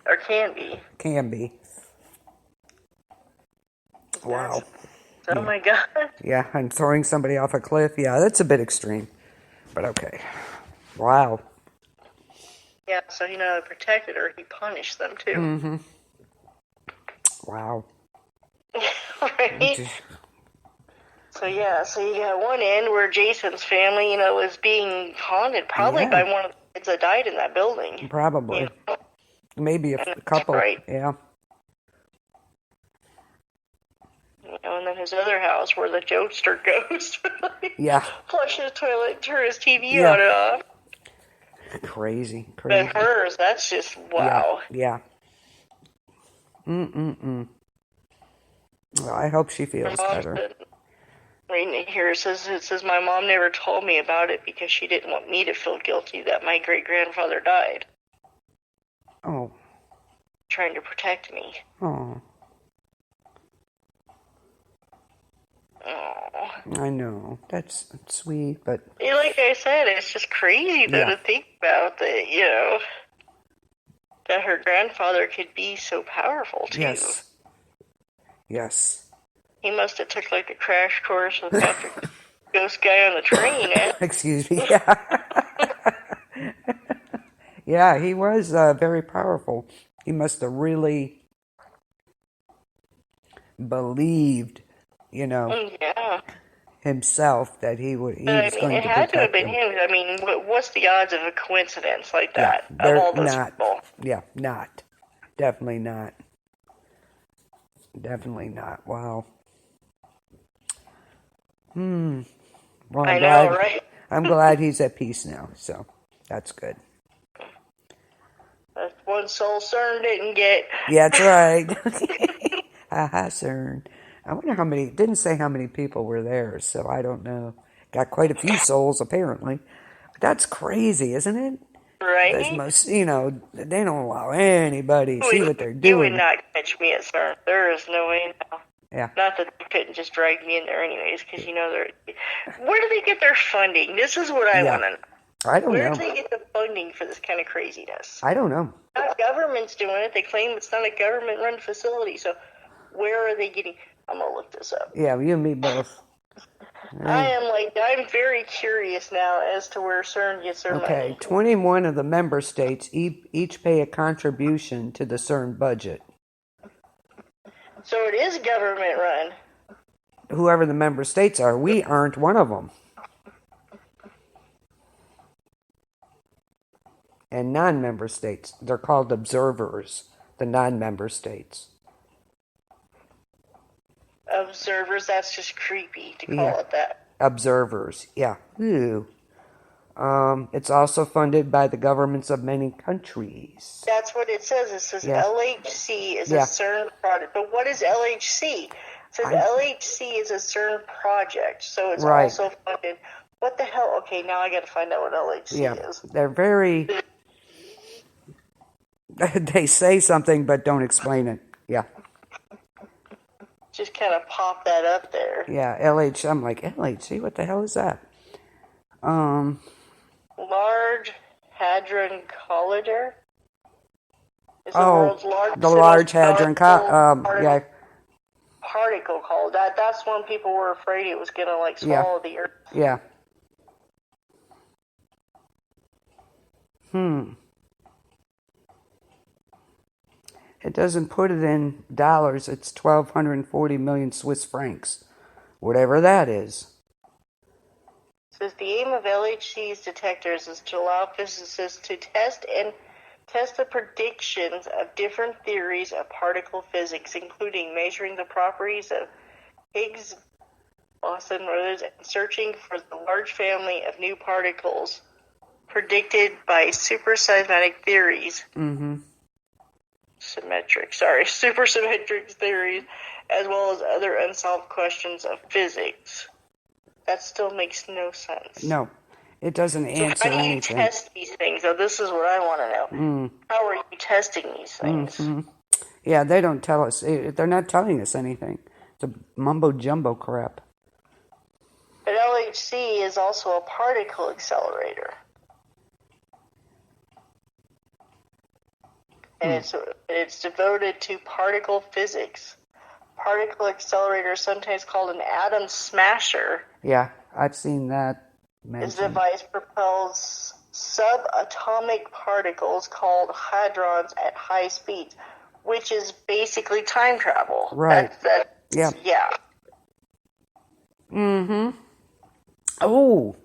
Or can be. Can be. Wow. Oh my God. Yeah, and throwing somebody off a cliff. Yeah, that's a bit extreme. But okay. Wow. Yeah, so they protected her. He punished them too. Wow. Right? So you got one end where Jason's family, was being haunted probably by one of the kids that died in that building. Probably. Maybe a couple. Right. Yeah. And then his other house where the jokester ghost flush his toilet, turn his TV on and off. Crazy. But hers, that's just wow. Yeah. Well, I hope she feels better. Reading it here, it says my mom never told me about it because she didn't want me to feel guilty that my great-grandfather died. Oh. Trying to protect me. Oh. I know. That's sweet, but. Like I said, it's just crazy to think about that, that her grandfather could be so powerful, too. Yes. He must have took, a crash course with Dr. Ghost Guy on the train, eh? Excuse me, yeah. Yeah, he was very powerful. He must have really believed, Yeah. himself that he But was going it to had to have protect been them. him. I mean, what's the odds of a coincidence like Yeah, that of they're all those not. people? Yeah, not. Definitely not. Definitely not. Wow. Well, I know, right? I'm glad he's at peace now. So that's good. That's one soul CERN didn't get. Yeah, that's right. Haha, CERN. I wonder how many. Didn't say how many people were there, so I don't know. Got quite a few souls apparently. But that's crazy, isn't it? That's Right? most. They don't allow anybody to see what they're You would doing. not catch me at CERN. There is no way now. Yeah. Not that they couldn't just drag me in there anyways, because they're. Where do they get their funding? This is what I want to know. I don't Where know. do they get the funding for this kind of craziness? I don't know. Not government's doing it. They claim it's not a government-run facility. So where are they getting? I'm gonna look this up. Yeah, you and me both. I'm very curious now as to where CERN gets their money. Okay, 21 of the member states each pay a contribution to the CERN budget. So it is government-run. Whoever the member states are, we aren't one of them. And non-member states, they're called observers, the non-member states. Observers, that's just creepy to call it that. Observers, yeah. Ew. It's also funded by the governments of many countries. That's what it says. It says LHC is a CERN project. But what is LHC? It says LHC is a CERN project, so it's also funded. What the hell? Okay, now I got to find out what LHC is. They're very... They say something but don't explain it. Yeah. Just kind of pop that up there. Yeah, I'm like, LHC, what the hell is that? Large Hadron Collider is the world's largest. The Large Hadron particle called. That's when people were afraid it was going to swallow the Earth. Yeah. It doesn't put it in dollars. It's 1,240 million Swiss francs, whatever that is. It says the aim of LHC's detectors is to allow physicists to test the predictions of different theories of particle physics, including measuring the properties of Higgs boson and others, and searching for the large family of new particles predicted by supersymmetric theories. Supersymmetric theories, as well as other unsolved questions of physics. That still makes no sense. No, it doesn't answer anything. How do you test these things? Now, this is what I want to know. How are you testing these things? Yeah, they don't tell us. They're not telling us anything. It's a mumbo-jumbo crap. But LHC is also a particle accelerator. And it's devoted to particle physics. Particle accelerator, sometimes called an atom smasher. Yeah, I've seen that mentioned. This device propels subatomic particles called hadrons at high speeds, which is basically time travel. Right. Yeah. Oh,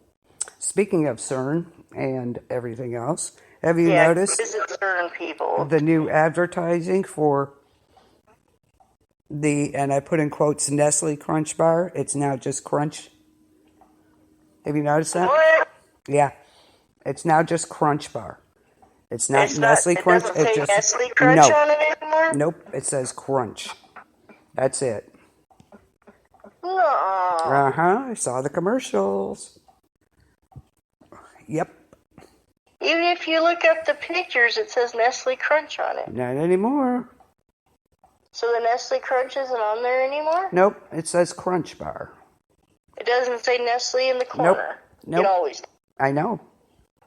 speaking of CERN and everything else, have you noticed CERN people. The new advertising for and I put in quotes, Nestle Crunch Bar? It's now just Crunch. Have you noticed that? What? Yeah. It's now just Crunch Bar. It's not Nestle Crunch. It doesn't say Nestle Crunch on it anymore? Nope. It says Crunch. That's it. No. I saw the commercials. Yep. Even if you look up the pictures, it says Nestle Crunch on it. Not anymore. So the Nestle Crunch isn't on there anymore? Nope. It says Crunch Bar. It doesn't say Nestle in the corner. Nope. It always does. I know.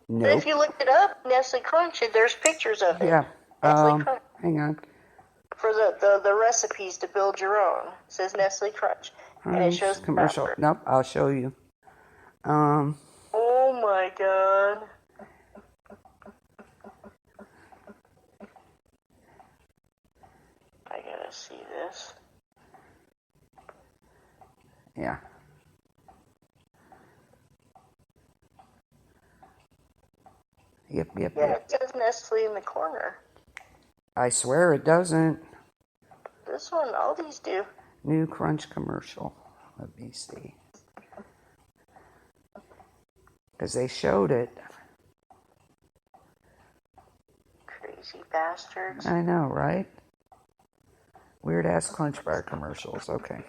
Nope. But if you look it up, Nestle Crunch, there's pictures of it. Yeah. Nestle Crunch. Hang on. For the recipes to build your own. It says Nestle Crunch. And it shows commercial. the Nope, I'll show you. Oh my god. I gotta see this. Yeah. Yep. Yeah, it says Nestle in the corner. I swear it doesn't. This one, all these do. New Crunch commercial. Let me see. Because they showed it. Crazy bastards. I know, right? Weird ass Crunch Bar commercials. Okay.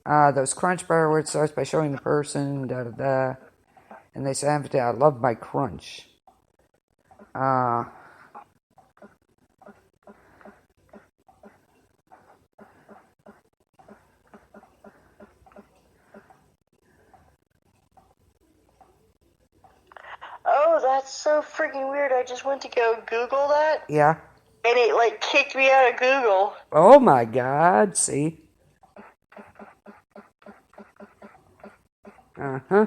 Those Crunch Bar where it starts by showing the person, da da da. And they say, I love my crunch. Oh, that's so freaking weird. I just went to go Google that. Yeah. And it, like, kicked me out of Google. Oh my God. See? Uh-huh.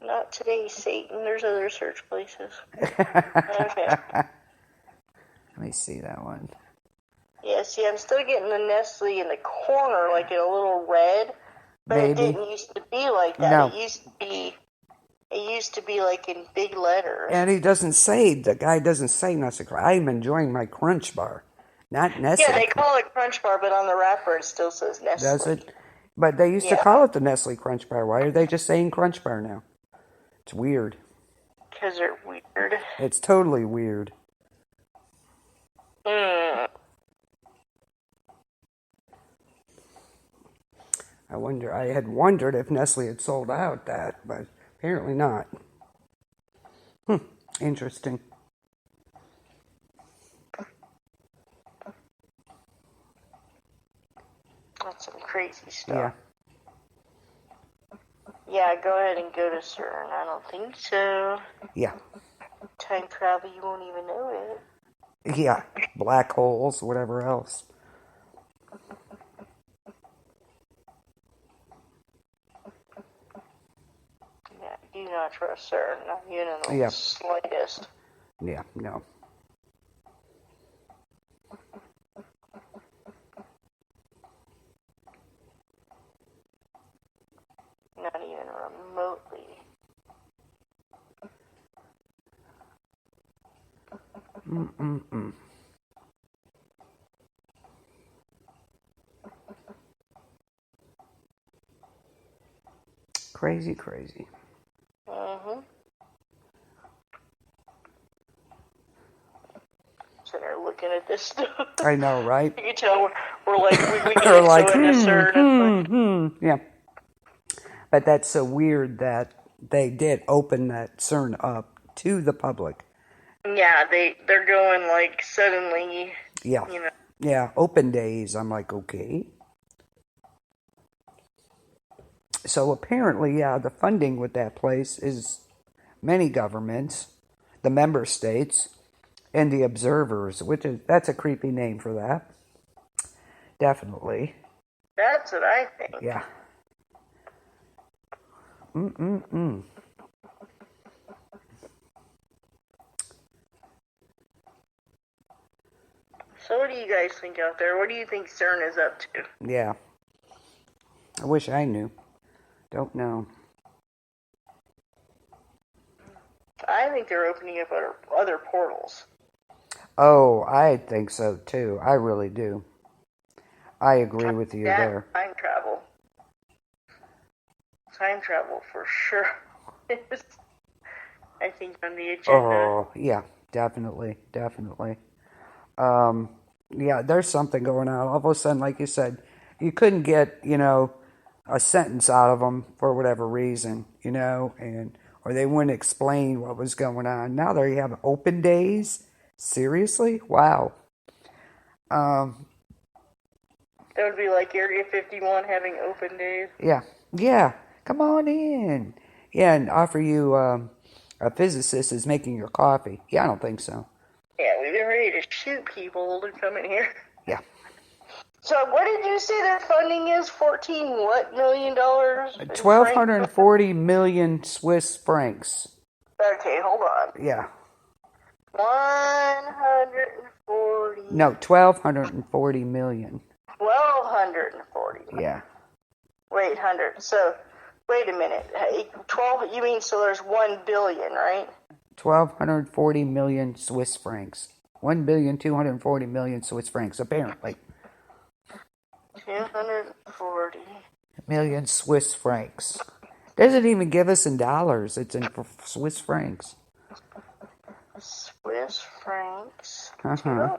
Not today, Satan. There's other search places. Okay. Let me see that one. Yeah, see, I'm still getting the Nestle in the corner, like in a little red. But Maybe. it didn't used to be like that. No. It used to be like in big letters. And the guy doesn't say Nestle. I'm enjoying my Crunch Bar. Not Nestle. Yeah, they call it Crunch Bar, but on the wrapper it still says Nestle. Does it? But they used to call it the Nestle Crunch Bar. Why are they just saying Crunch Bar now? It's weird. Because they're weird. It's totally weird. I had wondered if Nestle had sold out that, but apparently not. Interesting. That's some crazy stuff. Yeah. Yeah, go ahead and go to CERN. I don't think so. Yeah. Time travel, you won't even know it. Yeah. Black holes, whatever else. Yeah, do not trust CERN. Not even in the slightest. Yeah, no. Not even remotely. Crazy. Sitting there looking at this stuff. I know, right? You can tell we're like, we get like, so into CERN. Yeah. But that's so weird that they did open that CERN up to the public. Yeah, they're going like suddenly. Yeah. You know. Yeah, open days. I'm like, okay. So apparently, the funding with that place is many governments, the member states, and the observers, that's a creepy name for that. Definitely. That's what I think. Yeah. So what do you guys think out there? What do you think CERN is up to? Yeah. I wish I knew. Don't know. I think they're opening up other portals. Oh, I think so too. I really do. I agree with you there. Time travel. Time travel for sure. I think on the agenda. Oh, yeah, definitely. Yeah, there's something going on. All of a sudden, like you said, you couldn't get, a sentence out of them for whatever reason, or they wouldn't explain what was going on. Now they have open days. Seriously? Wow. That would be like Area 51 having open days. Yeah. Come on in. Yeah, and offer you a physicist is making your coffee. Yeah, I don't think so. Yeah, we've been ready to shoot people to come in here. Yeah. So what did you say their funding is? $14 million? 1,240 million Swiss francs. Okay, hold on. Yeah. 140. No, 1,240 million. 1,240. Yeah. Wait, 100. So Wait a minute. 12, you mean so there's 1 billion, right? 1,240 million Swiss francs. 1,240 million Swiss francs, apparently. 240 million Swiss francs. Doesn't even give us in dollars. It's in Swiss francs. Swiss francs. Uh-huh.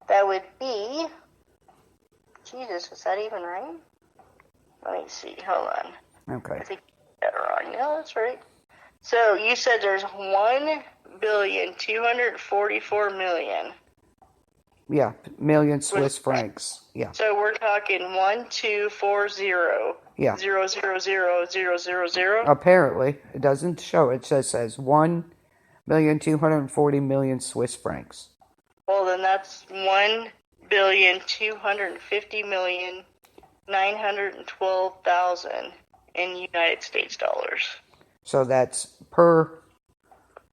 That would be... Jesus, is that even right? Let me see. Hold on. Okay. I think I got it wrong. No, that's right. So you said there's 1,244,000,000. Yeah, million Swiss francs. Yeah. So we're talking 1,240. Yeah. 0,000,000. Apparently, it doesn't show. It just says 1,240,000,000 Swiss francs. Well, then that's 1,250,912,000 in United States dollars. So that's per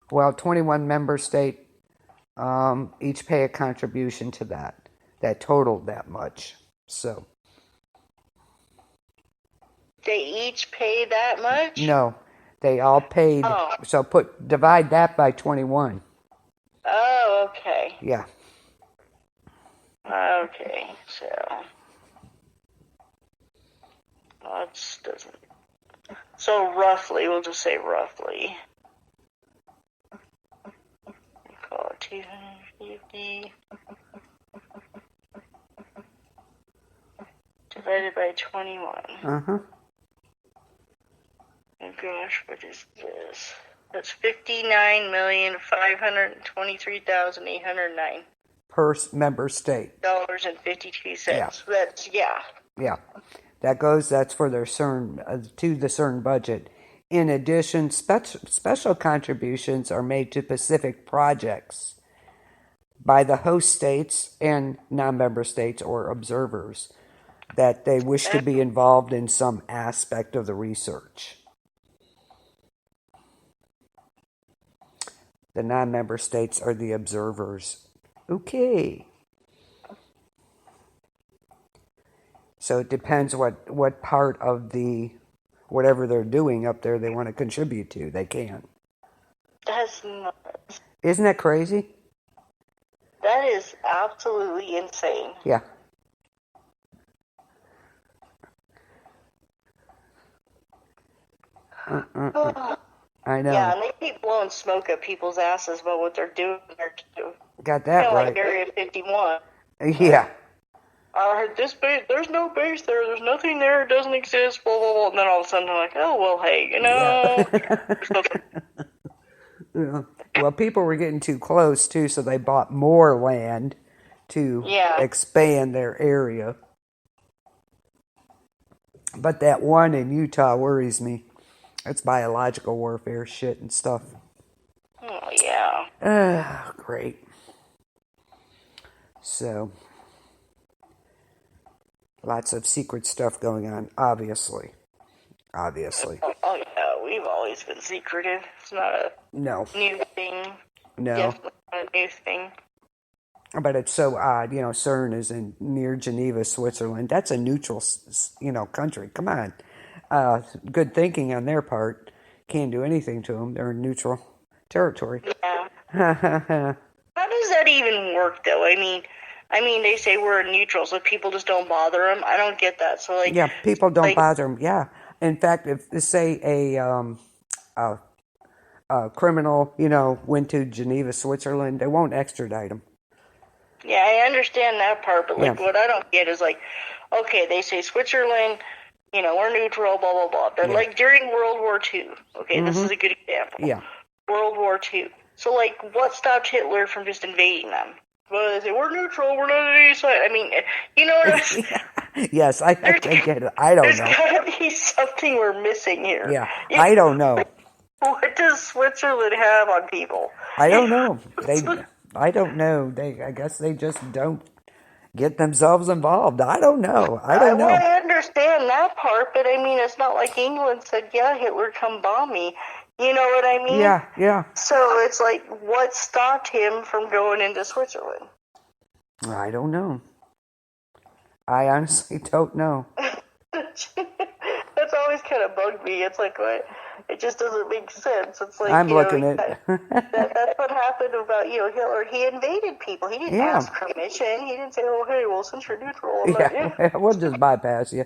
21 member state. Each pay a contribution to that totaled that much. So they each pay that much? No, they all paid. Oh. So divide that by 21. Oh, okay. Yeah. Okay, so that doesn't. So roughly, we'll just say roughly. Call it 250 divided by 21. Uh-huh. Oh gosh, what is this? That's 59,523,809 per member state. $52. Yeah. That's Yeah. That's for their CERN to the CERN budget. In addition, special contributions are made to specific projects by the host states and non-member states or observers that they wish to be involved in some aspect of the research. The non-member states are the observers. Okay. So it depends what part of whatever they're doing up there they want to contribute to. They can. That's nuts. Isn't that crazy? That is absolutely insane. Yeah. I know. Yeah, and they keep blowing smoke at people's asses about what they're doing there too. Got that right. Like Area 51. Yeah. I heard this base, there's no base there, there's nothing there, it doesn't exist, blah, blah, blah. And then all of a sudden they're like, oh, well, hey, Yeah. Well, people were getting too close, too, so they bought more land to expand their area. But that one in Utah worries me. It's biological warfare shit and stuff. Oh, yeah. Great. So, lots of secret stuff going on, obviously. Oh, yeah, we've always been secretive. It's not a new thing. No. Definitely not a new thing. But it's so odd, CERN is near Geneva, Switzerland. That's a neutral, country. Come on. Good thinking on their part. Can't do anything to them. They're in neutral territory. Yeah. How does that even work, though? I mean, they say we're neutral, so people just don't bother them. I don't get that. So, yeah, people don't bother them. Yeah. In fact, if say a criminal, went to Geneva, Switzerland, they won't extradite him. Yeah, I understand that part, but what I don't get is okay, they say Switzerland, we're neutral, blah blah blah. But during World War II, okay, this is a good example. Yeah. World War II. So what stopped Hitler from just invading them? Well, they say we're neutral, we're not on any side. I mean, you know what I'm saying? Yes, I get it. I don't know. There's got to be something we're missing here. Yeah, I don't know. What does Switzerland have on people? I don't know. I don't know. I guess they just don't get themselves involved. I don't know. I understand that part, but I mean, it's not like England said, yeah, Hitler, come bomb me. You know what I mean? Yeah. So it's what stopped him from going into Switzerland? I don't know. I honestly don't know. That's always kind of bugged me. It's like, what? It just doesn't make sense. It's like, I'm looking at that's what happened about, Hitler. He invaded people. He didn't ask permission. He didn't say, oh, hey, well, since you're neutral, I'm not we'll just bypass you.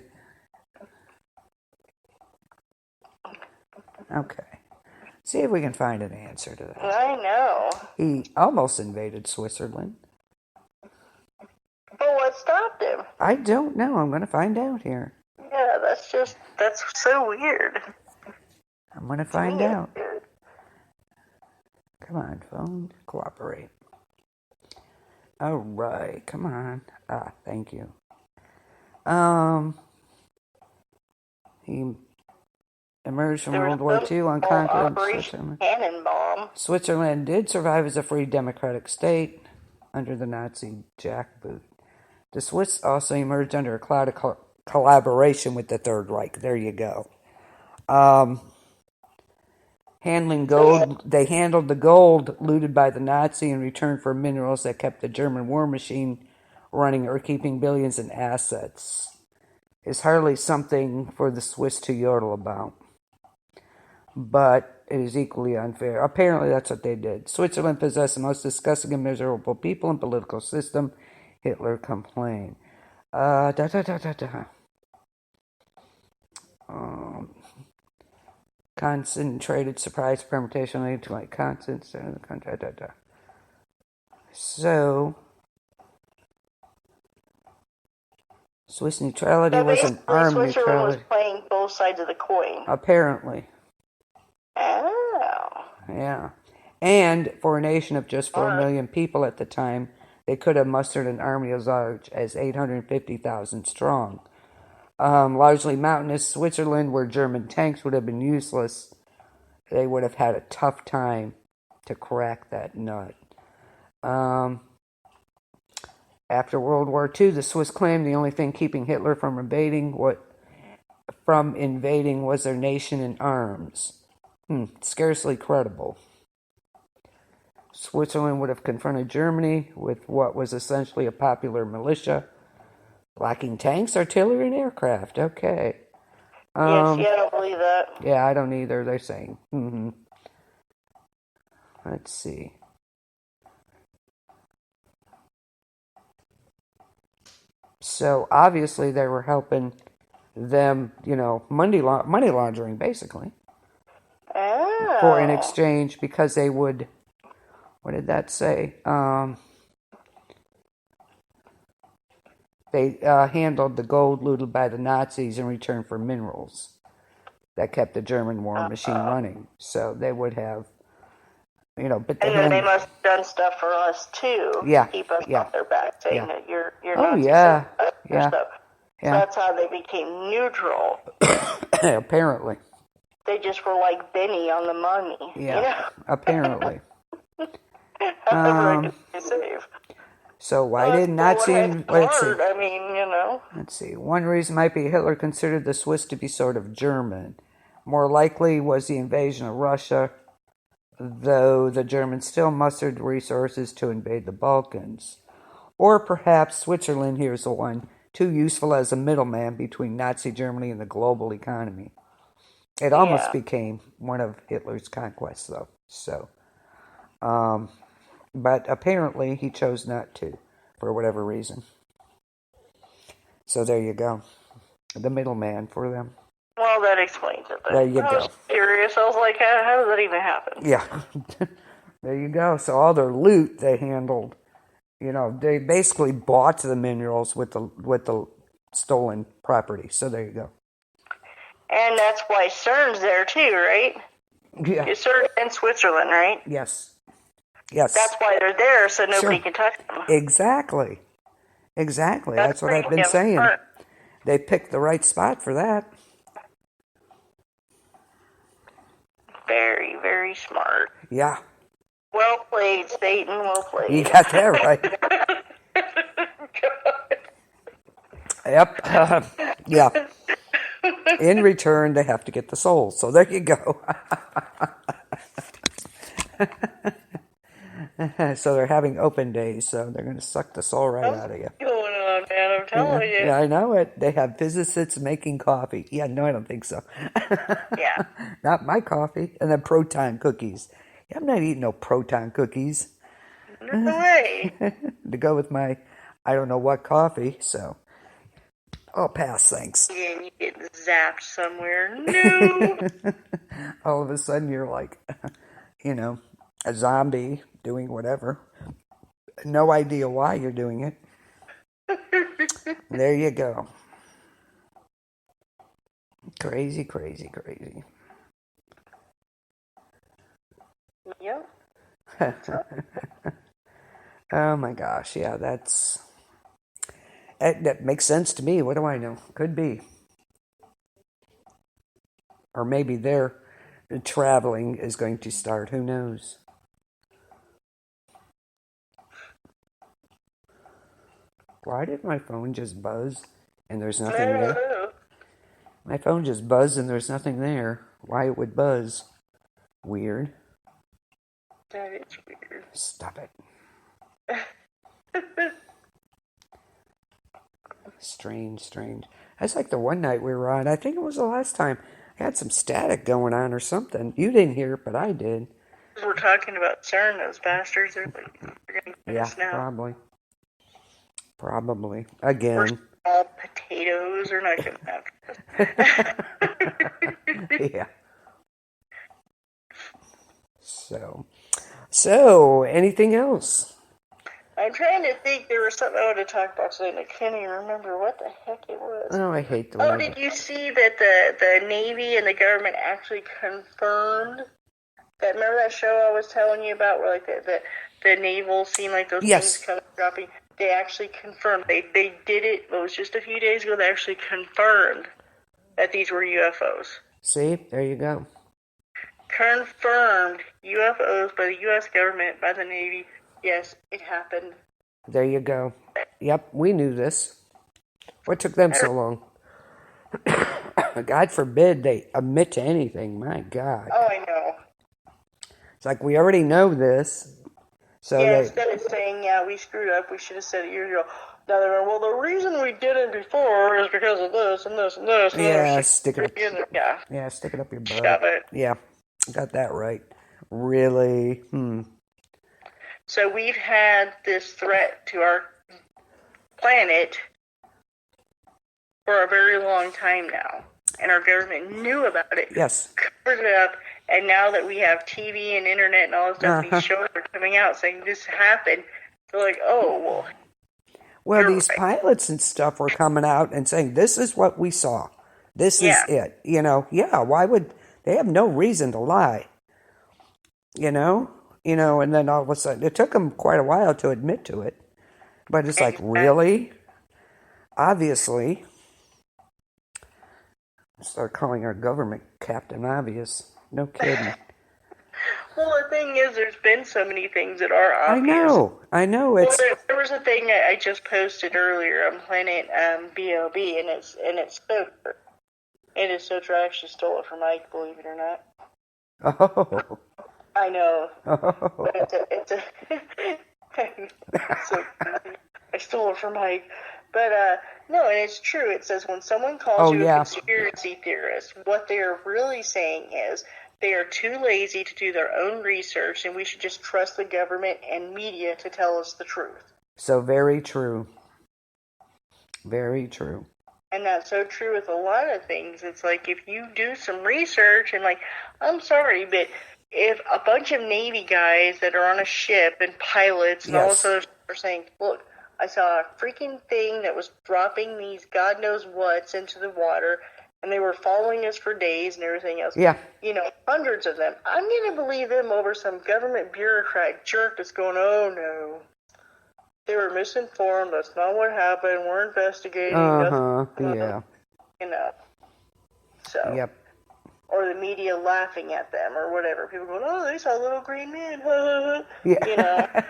Okay. See if we can find an answer to that. I know. He almost invaded Switzerland. But what stopped him? I don't know. I'm going to find out here. Yeah, that's so weird. I'm going to find out. Come on, phone. Cooperate. All right. Come on. Thank you. He emerged from World War II unconquered Operation Cannonball. Switzerland did survive as a free democratic state under the Nazi jackboot. The Swiss also emerged under a cloud of collaboration with the Third Reich. There you go. Handling gold, they handled the gold looted by the Nazi in return for minerals that kept the German war machine running or keeping billions in assets. It's hardly something for the Swiss to yodel about. But it is equally unfair. Apparently that's what they did. Switzerland possessed the most disgusting and miserable people and political system, Hitler complained. Concentrated surprise permutation leading to like constants. So, Swiss neutrality was an armed neutrality. Switzerland was playing both sides of the coin. Apparently. Oh. Yeah. And for a nation of just 4 million people at the time, they could have mustered an army as large as 850,000 strong. Largely mountainous Switzerland, where German tanks would have been useless, they would have had a tough time to crack that nut. After World War II, the Swiss claimed the only thing keeping Hitler from invading was their nation in arms. Scarcely credible. Switzerland would have confronted Germany with what was essentially a popular militia, lacking tanks, artillery, and aircraft. Okay. I don't believe that. Yeah, I don't either, they're saying. Let's see. So, obviously, they were helping them, money laundering, basically. Oh. For an exchange, because they would, what did that say? They handled the gold looted by the Nazis in return for minerals that kept the German war machine running. So they would have, but they must have done stuff for us too. Yeah, to keep us off their back, saying that you're oh, Nazis yeah, and stuff. So that's how they became neutral. Apparently. They just were like Benny on the money. Yeah, apparently. However, I could save. So why did Nazi? Let's see. I mean, Let's see. One reason might be Hitler considered the Swiss to be sort of German. More likely was the invasion of Russia, though the Germans still mustered resources to invade the Balkans. Or perhaps Switzerland, here's the one, too useful as a middleman between Nazi Germany and the global economy. It almost became one of Hitler's conquests, though. So, but apparently he chose not to, for whatever reason. So there you go. The middleman for them. Well, that explains it. There you go. I was curious. I was like, how does that even happen? Yeah. There you go. So all their loot they handled. They basically bought the minerals with the stolen property. So there you go. And that's why CERN's there too, right? Yeah. CERN in Switzerland, right? Yes. That's why they're there, so nobody can touch them. Exactly. That's what I've been saying. Smart. They picked the right spot for that. Very, very smart. Yeah. Well played, Satan. Well played. You got that right. Yep. Yeah. In return, they have to get the soul. So there you go. So they're having open days, so they're going to suck the soul right out of you. What's going on on, man. I'm telling you. Yeah, I know it. They have physicists making coffee. Yeah, no, I don't think so. Yeah. Not my coffee. And then proton cookies. Yeah, I'm not eating no proton cookies. No way. To go with my, I don't know what coffee, so I'll pass, thanks. Yeah, you get zapped somewhere. No. All of a sudden you're like, a zombie doing whatever. No idea why you're doing it. There you go. Crazy, crazy, crazy. Yep. Oh my gosh, yeah, that makes sense to me. What do I know? Could be. Or maybe their traveling is going to start. Who knows? Why did my phone just buzz and there's nothing there? My phone just buzzed and there's nothing there. Why it would buzz? Weird. That is weird. Stop it. Strange. That's like the one night we were on. I think it was the last time. I had some static going on or something. You didn't hear it, but I did. We're talking about CERN, those bastards. They're going to get us now. Probably. Again. We're all potatoes are not going to have Yeah. So, anything else? I'm trying to think. There was something I wanted to talk about, so I can't even remember what the heck it was. Oh, I hate the Oh, did you see that the Navy and the government actually confirmed that? Remember that show I was telling you about, where like the naval scene, like those things kind of dropping? They actually confirmed. They did it. It was just a few days ago. They actually confirmed that these were UFOs. See, there you go. Confirmed UFOs by the U.S. government, by the Navy. Yes, it happened. There you go. Yep, we knew this. What took them so long? God forbid they admit to anything. My God. Oh, I know. It's like we already know this. So instead of saying, yeah, we screwed up, we should have said it years ago. Now they're going, well, the reason we did it before is because of this and this and this. And yeah, stick it up. Yeah, stick it up your butt. Shove it. Yeah, got that right. Really? So we've had this threat to our planet for a very long time now. And our government knew about it. Yes. Covered it up. And now that we have TV and internet and all this stuff, these shows are coming out saying this happened. They're like, oh, well, these pilots and stuff were coming out and saying, this is what we saw. This is it. Why would they have no reason to lie? And then all of a sudden, it took them quite a while to admit to it. But it's like, really? Obviously. Start calling our government Captain Obvious. No kidding. Well, the thing is, there's been so many things that are obvious. I know. It's. Well, there was a thing I just posted earlier on Planet B.O.B., and it's so true. It is so true. I actually stole it from Mike, believe it or not. Oh. I know. Oh. But it's a so I stole it from Mike. But, no, and it's true. It says when someone calls you a conspiracy theorist, what they're really saying is they are too lazy to do their own research, and we should just trust the government and media to tell us the truth. So very true. Very true. And that's so true with a lot of things. It's like if you do some research and, like, I'm sorry, but if a bunch of Navy guys that are on a ship and pilots and all this other stuff are saying, look, I saw a freaking thing that was dropping these God knows whats into the water, and they were following us for days and everything else. Yeah. Hundreds of them. I'm going to believe them over some government bureaucrat jerk that's going, oh, no. They were misinformed. That's not what happened. We're investigating. Yeah. So. Yep. Or the media laughing at them or whatever. People going, oh, they saw a little green man. Yeah.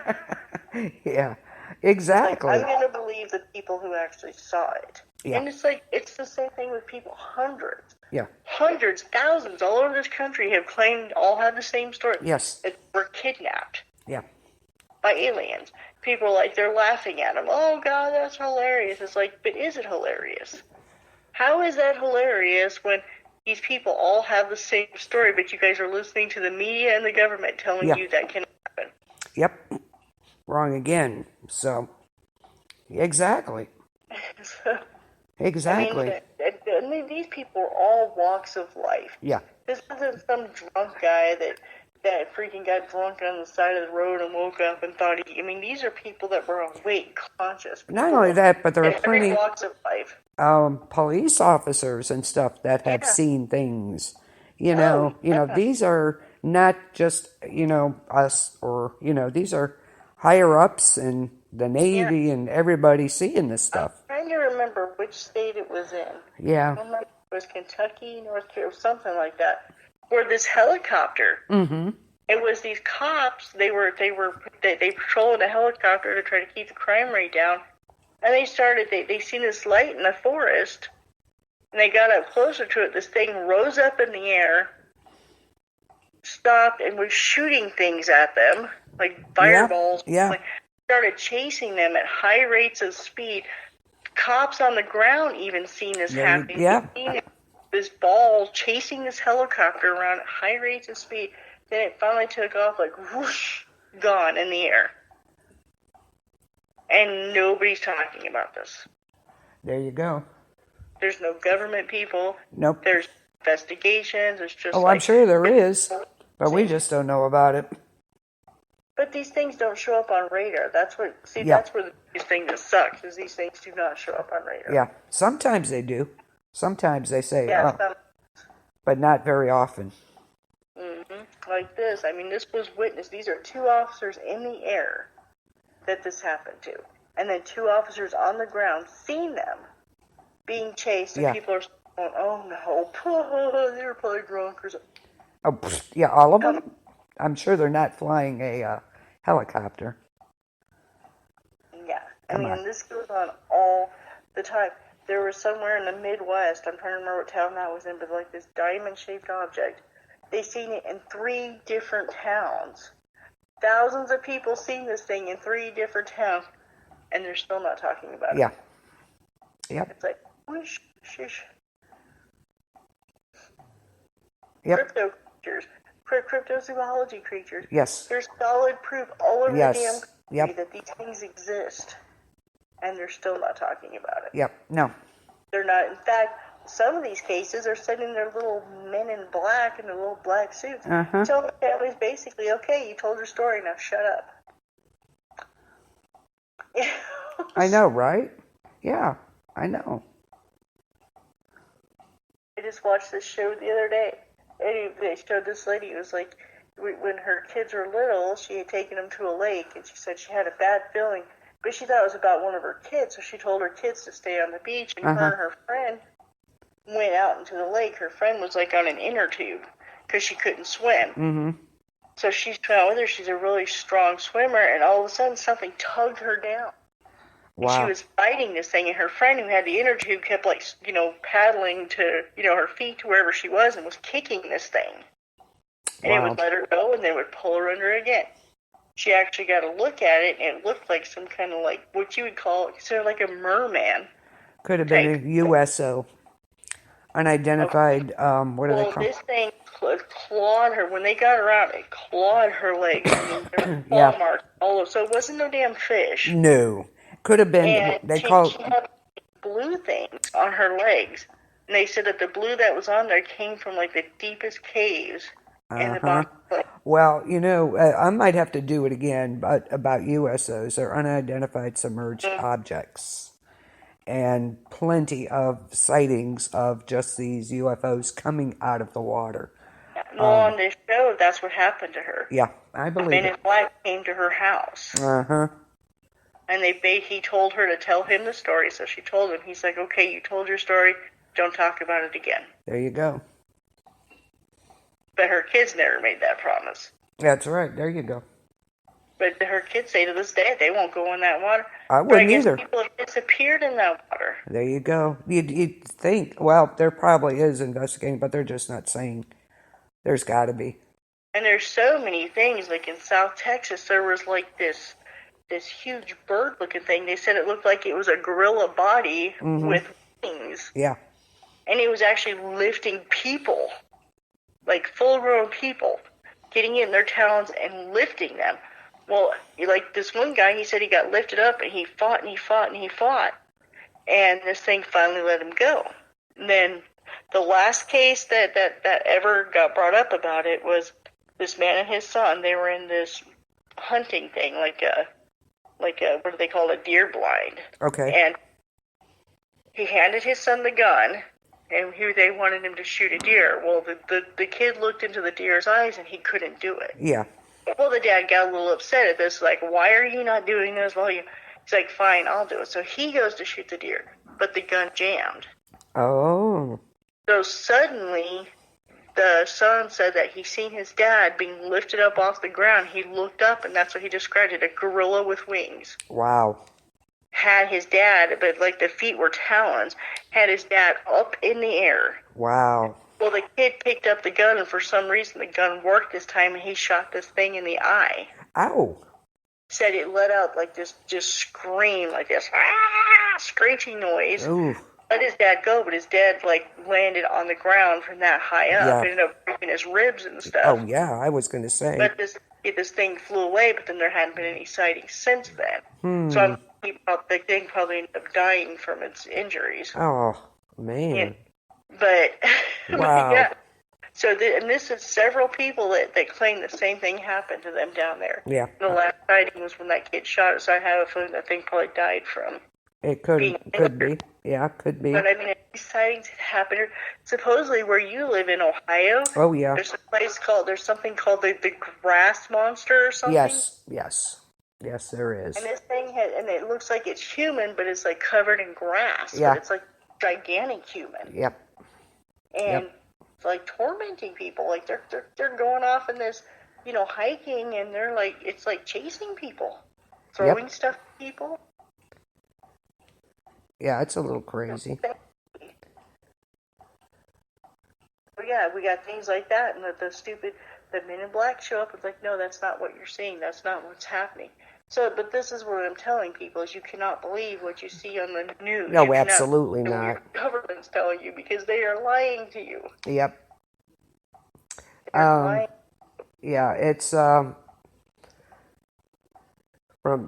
Yeah. Exactly. Like, I'm going to believe the people who actually saw it. Yeah. And it's like, it's the same thing with people. Hundreds. Yeah. Hundreds, thousands all over this country have claimed, all have the same story. Yes. That were kidnapped. Yeah. By aliens. people like they're laughing at him. Oh God, that's hilarious. It's like, but is it hilarious? How is that hilarious when these people all have the same story, but you guys are listening to the media and the government telling you that cannot happen? Yep. Wrong again. So, exactly. Exactly. I mean, these people are all walks of life. Yeah. This isn't some drunk guy that freaking got drunk on the side of the road and woke up and thought I mean, these are people that were awake, conscious. Not only that, but there are plenty walks of life. Police officers and stuff that have seen things. These are not just, us or, these are higher ups in the Navy and everybody seeing this stuff. I'm trying to remember which state it was in. Yeah. I don't know if it was Kentucky, North Carolina, something like that, where this helicopter, it was these cops, they patrolled a helicopter to try to keep the crime rate down, and they seen this light in the forest, and they got up closer to it. This thing rose up in the air, stopped, and was shooting things at them, like fireballs. Like, started chasing them at high rates of speed. Cops on the ground even seen this happening. Seen this ball chasing this helicopter around at high rates of speed. Then it finally took off, like whoosh, gone in the air. And nobody's talking about this. There you go. There's no government people. Nope. There's investigations. It's just I'm sure there is, but we just don't know about it. But these things don't show up on radar. That's where the biggest thing that sucks, is these things do not show up on radar. Yeah. Sometimes they do. Sometimes they say, but not very often. Like this. I mean, this was witnessed. These are 2 officers in the air that this happened to. And then 2 officers on the ground seen them being chased, and people are going, oh no, they were probably drunk or something. Oh, yeah, all of them? I'm sure they're not flying a helicopter. Yeah. I mean, this goes on all the time. There was somewhere in the Midwest, I'm trying to remember what town that was in, but like this diamond-shaped object. They seen it in 3 different towns. Thousands of people seen this thing in 3 different towns, and they're still not talking about it. Yeah. Yep. It's like, whoosh, shish. Yep. Cryptozoology creatures. Yes. There's solid proof all over the damn country that these things exist, and they're still not talking about it. Yep. No. They're not. In fact, some of these cases are sending their little men in black in their little black suits. Telling the families basically, okay, you told your story, now shut up. I know, right? Yeah, I know. I just watched this show the other day. And they showed this lady who was like, when her kids were little, she had taken them to a lake, and she said she had a bad feeling, but she thought it was about one of her kids, so she told her kids to stay on the beach, and her and her friend went out into the lake. Her friend was like on an inner tube, because she couldn't swim. So she swam out with her. She's a really strong swimmer, and all of a sudden something tugged her down. Wow. She was fighting this thing, and her friend who had the inner tube kept, like, paddling to, her feet to wherever she was and was kicking this thing. And it would let her go, and then would pull her under again. She actually got a look at it, and it looked like some kind of, like, what you would call, consider like a merman. Could have been a USO. Unidentified, what do they call it? This thing clawed her. When they got her out, it clawed her legs. I mean, there were claw marks all over. So it wasn't no damn fish. No. Could have been, and she had blue things on her legs. And they said that the blue that was on there came from, like, the deepest caves in the bottom. Well, I might have to do it again, but about USOs, or unidentified submerged objects. And plenty of sightings of just these UFOs coming out of the water. Well, on this show, that's what happened to her. Yeah, I believe Men in Black came to her house. And he told her to tell him the story, so she told him. He's like, okay, you told your story, don't talk about it again. There you go. But her kids never made that promise. That's right, there you go. But her kids say to this day, they won't go in that water. I wouldn't either. People have disappeared in that water. There you go. You'd think, well, there probably is investigating, but they're just not saying. There's got to be. And there's so many things, like in South Texas, there was like this this huge bird-looking thing. They said it looked like it was a gorilla body with wings. Yeah. And it was actually lifting people, like full-grown people, getting in their talons and lifting them. Well, like this one guy, he said he got lifted up and he fought and he fought and he fought. And this thing finally let him go. And then the last case that ever got brought up about it was this man and his son. They were in this hunting thing, like a what do they call it, a deer blind. Okay. And he handed his son the gun, and they wanted him to shoot a deer. Well, the kid looked into the deer's eyes, and he couldn't do it. Yeah. Well, the dad got a little upset at this, like, why are you not doing this? Well, he's like, fine, I'll do it. So he goes to shoot the deer, but the gun jammed. Oh. So suddenly, the son said that he seen his dad being lifted up off the ground. He looked up, and that's what he described it, a gorilla with wings. Wow. Had his dad, but like the feet were talons, had his dad up in the air. Wow. Well, the kid picked up the gun, and for some reason the gun worked this time, and he shot this thing in the eye. Ow. Said it let out like this, just scream, like this, screeching noise. Ooh. Let his dad go, but his dad like landed on the ground from that high up. Yeah. Ended up breaking his ribs and stuff. Oh yeah, I was going to say. But this thing flew away, but then there hadn't been any sightings since then. So the thing probably ended up dying from its injuries. Oh man. Yeah. But wow. yeah. So and this is several people that claim the same thing happened to them down there. Yeah. The last sighting was when that kid shot it, so I have a feeling that thing probably died from. It could be. Yeah, could be. But I mean, these sightings happen. Supposedly, where you live in Ohio. Oh yeah. There's something called the grass monster or something. Yes, there is. And this thing and it looks like it's human, but it's like covered in grass. Yeah. But it's like gigantic human. Yep. And it's like tormenting people. Like they're going off in this, hiking, and they're like, it's like chasing people, throwing stuff at people. Yeah, it's a little crazy. Yeah, we got things like that, and the Men in Black show up. It's like, no, that's not what you're seeing. That's not what's happening. So, but this is what I'm telling people: is you cannot believe what you see on the news. No, absolutely not. Your government's telling you, because they are lying to you. Yep. They're lying. Yeah, it's from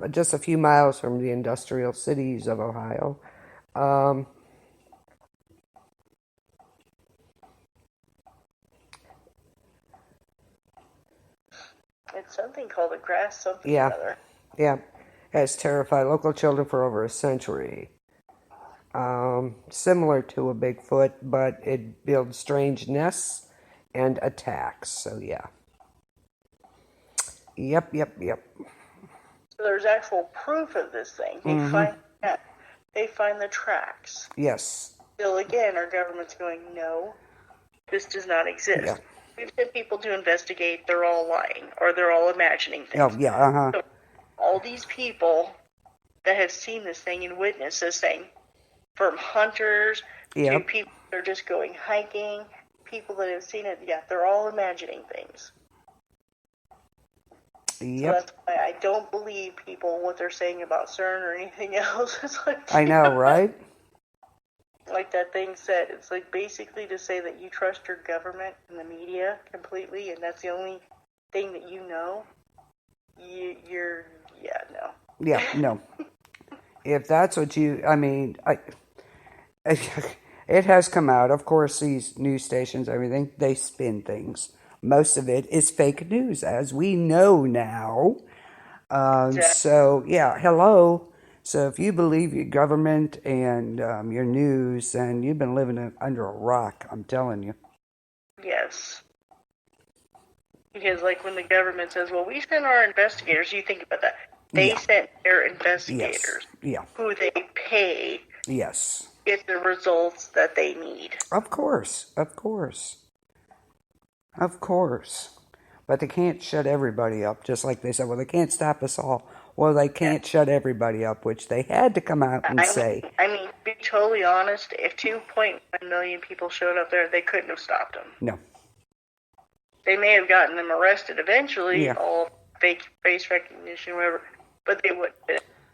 just a few miles from the industrial cities of Ohio. It's something called a grass something Yeah. or other. Yeah, has terrified local children for over a century. Similar to a Bigfoot, but it builds strange nests and attacks. So yeah. Yep. So there's actual proof of this thing. They find the tracks. Yes. Still, again, our government's going, no, this does not exist. Yeah. We've sent people to investigate. They're all lying, or they're all imagining things. Oh yeah. So all these people that have seen this thing and witnessed this thing, from hunters to people that are just going hiking, people that have seen it, they're all imagining things. Yep. So that's why I don't believe people what they're saying about CERN or anything else. It's like, I know, right? Like that thing said, it's like basically to say that you trust your government and the media completely, and that's the only thing that you know. No. Yeah, no. If that's what it has come out. Of course, these news stations, everything, they spin things. Most of it is fake news, as we know now. So, yeah, hello. So if you believe your government and your news, then you've been living under a rock, I'm telling you. Yes. Because, like, when the government says, well, we sent our investigators, you think about that. They sent their investigators, who they pay, get the results that they need. Of course. But they can't shut everybody up, just like they said, well, they can't stop us all. Well, they can't shut everybody up, which they had to come out and say. I mean, to be totally honest, if 2.1 million people showed up there, they couldn't have stopped them. No. They may have gotten them arrested eventually, all fake face recognition, whatever. but they wouldn't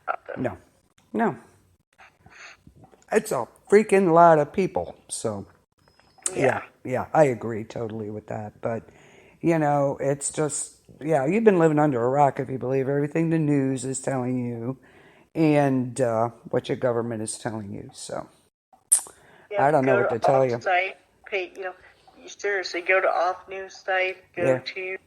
stop them. No. No. It's a freaking lot of people. So, yeah, I agree totally with that. But, it's just, you've been living under a rock if you believe everything the news is telling you and what your government is telling you. So, I don't know what to tell you. Site, you seriously go to off news site, go to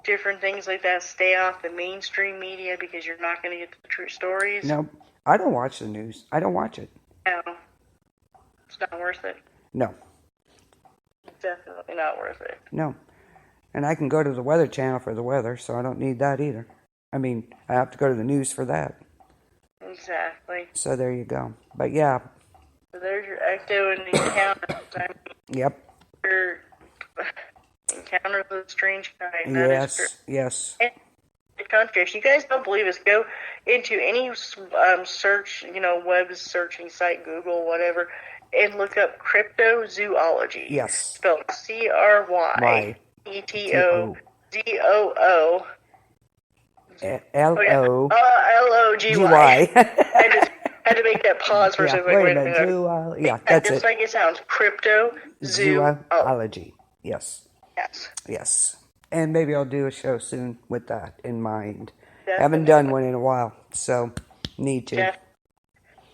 different things like that. Stay off the mainstream media because you're not going to get the true stories. No, I don't watch the news. I don't watch it. No, it's not worth it. No. It's definitely not worth it. No. And I can go to the Weather Channel for the weather, so I don't need that either. I mean, I have to go to the news for that. Exactly. So there you go. But yeah. So there's your Ecto and encounters. Yep. Your encounters with a strange kind. Yes. And the country, if you guys don't believe us, go into any search, web searching site, Google, whatever, and look up cryptozoology. Yes. Spelled CRYETOZOO. LOGY. I had to make that pause for a second. Wait a minute. That's just like it sounds. Cryptozoology. Yes. And maybe I'll do a show soon with that in mind. Definitely. Haven't done one in a while, so need to.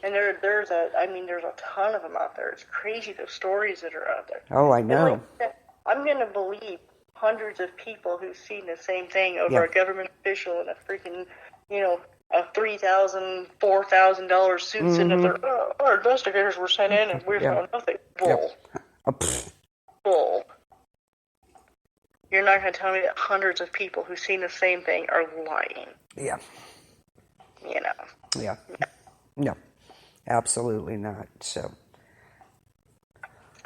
And there's a ton of them out there. It's crazy the stories that are out there. Oh, I know. I'm going to believe hundreds of people who've seen the same thing over a government official in a freaking, a $3,000, $4,000 suit sitting up there. Oh, our investigators were sent in and we found nothing. Bull. Bull. You're not going to tell me that hundreds of people who've seen the same thing are lying. Yeah. Yeah. No. Absolutely not. So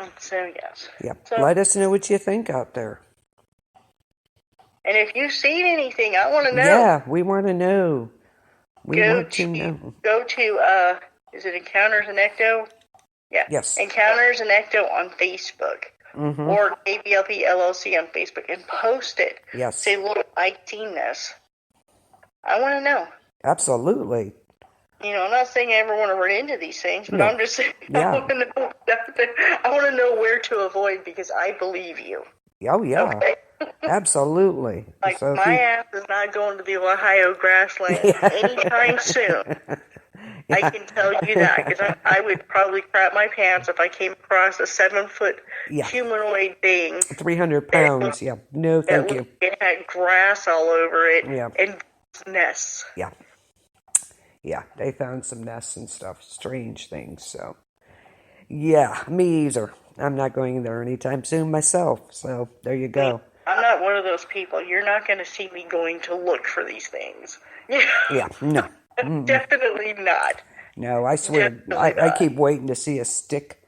yes. Yeah. So, let us know what you think out there. And if you've seen anything, I want to know. Yeah, we want to know. Go to, is it Encounters and Ecto? Yeah. Yes. Encounters and Ecto on Facebook. Mm-hmm. Or ABLP LLC on Facebook and post it. Yes. Say, look, I've seen this. I want to know. Absolutely. I'm not saying I ever want to run into these things, but I'm just saying I want to know where to avoid because I believe you. Oh, yeah. Okay? Absolutely. Like, so my ass is not going to the Ohio grassland anytime soon. I can tell you that, because I would probably crap my pants if I came across a 7-foot humanoid being. 300 pounds, No, thank you. It had grass all over it and nests. Yeah, they found some nests and stuff, strange things, so. Yeah, me either. I'm not going there anytime soon myself, so there you go. I'm not one of those people. You're not going to see me going to look for these things. No. Definitely not. No, I swear, I keep waiting to see a stick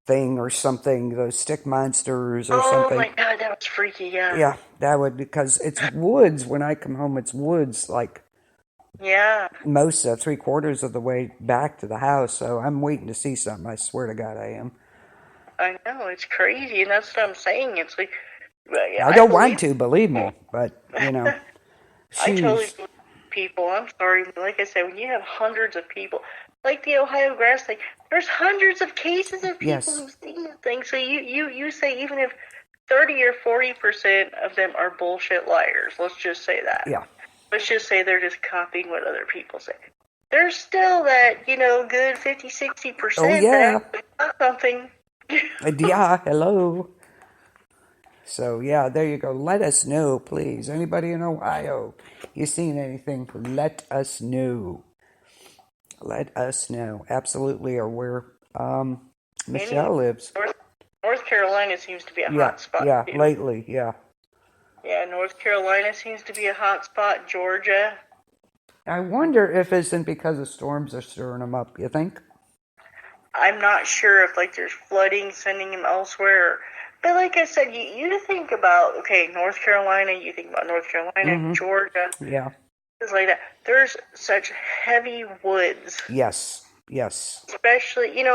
thing or something, those stick monsters or something. Oh my God, that was freaky, Yeah, that would, because it's woods. When I come home, it's woods, like most 3/4 of the way back to the house, so I'm waiting to see something. I swear to God I am. I know, it's crazy, and that's what I'm saying. It's like, I don't want to, believe me, but, I totally believe people. I'm sorry, but like I said, when you have hundreds of people, like the Ohio grass thing, there's hundreds of cases of people who've seen the thing. So you say even if 30 or 40% of them are bullshit liars, let's just say that. Yeah. Let's just say they're just copying what other people say. There's still that, good 50, 60% that actually got something. Hello. So, there you go. Let us know, please. Anybody in Ohio, you seen anything, let us know. Let us know. Absolutely, or where Michelle lives. North Carolina seems to be a hot spot. Yeah, lately, Yeah, North Carolina seems to be a hot spot. Georgia. I wonder if it isn't because the storms are stirring them up, you think? I'm not sure if, there's flooding sending them elsewhere. But like I said, you think about, North Carolina, you think about North Carolina, Georgia. Yeah. Things like that. There's such heavy woods. Yes. Especially, and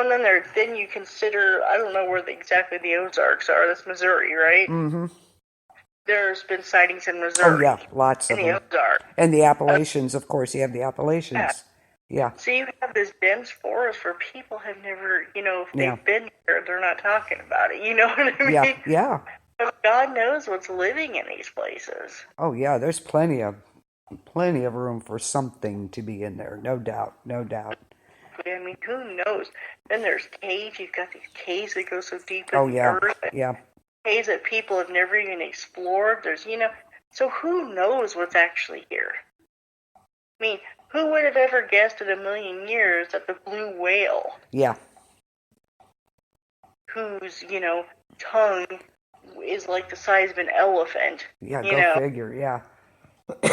then you consider, I don't know where exactly the Ozarks are. That's Missouri, right? Mm-hmm. there's been sightings in Oh, Missouri, yeah, lots in of the them. Ozarks. And the Appalachians, of course, you have the Yeah. Appalachians. Yeah, So you have this dense forest where people have never, if yeah, they've been here, they're not talking about it. You know what I mean? yeah, yeah. But God knows what's living in these places. Oh, yeah, there's plenty of room for something to be in there, no doubt, no doubt. I mean, who knows? Then there's caves. You've got these caves that go so deep Oh, in the yeah, earth. yeah, Caves that people have never even explored. There's, so who knows what's actually here? I mean, who would have ever guessed in a million years that the blue whale, yeah, whose, tongue is like the size of an elephant, yeah, go figure, yeah. is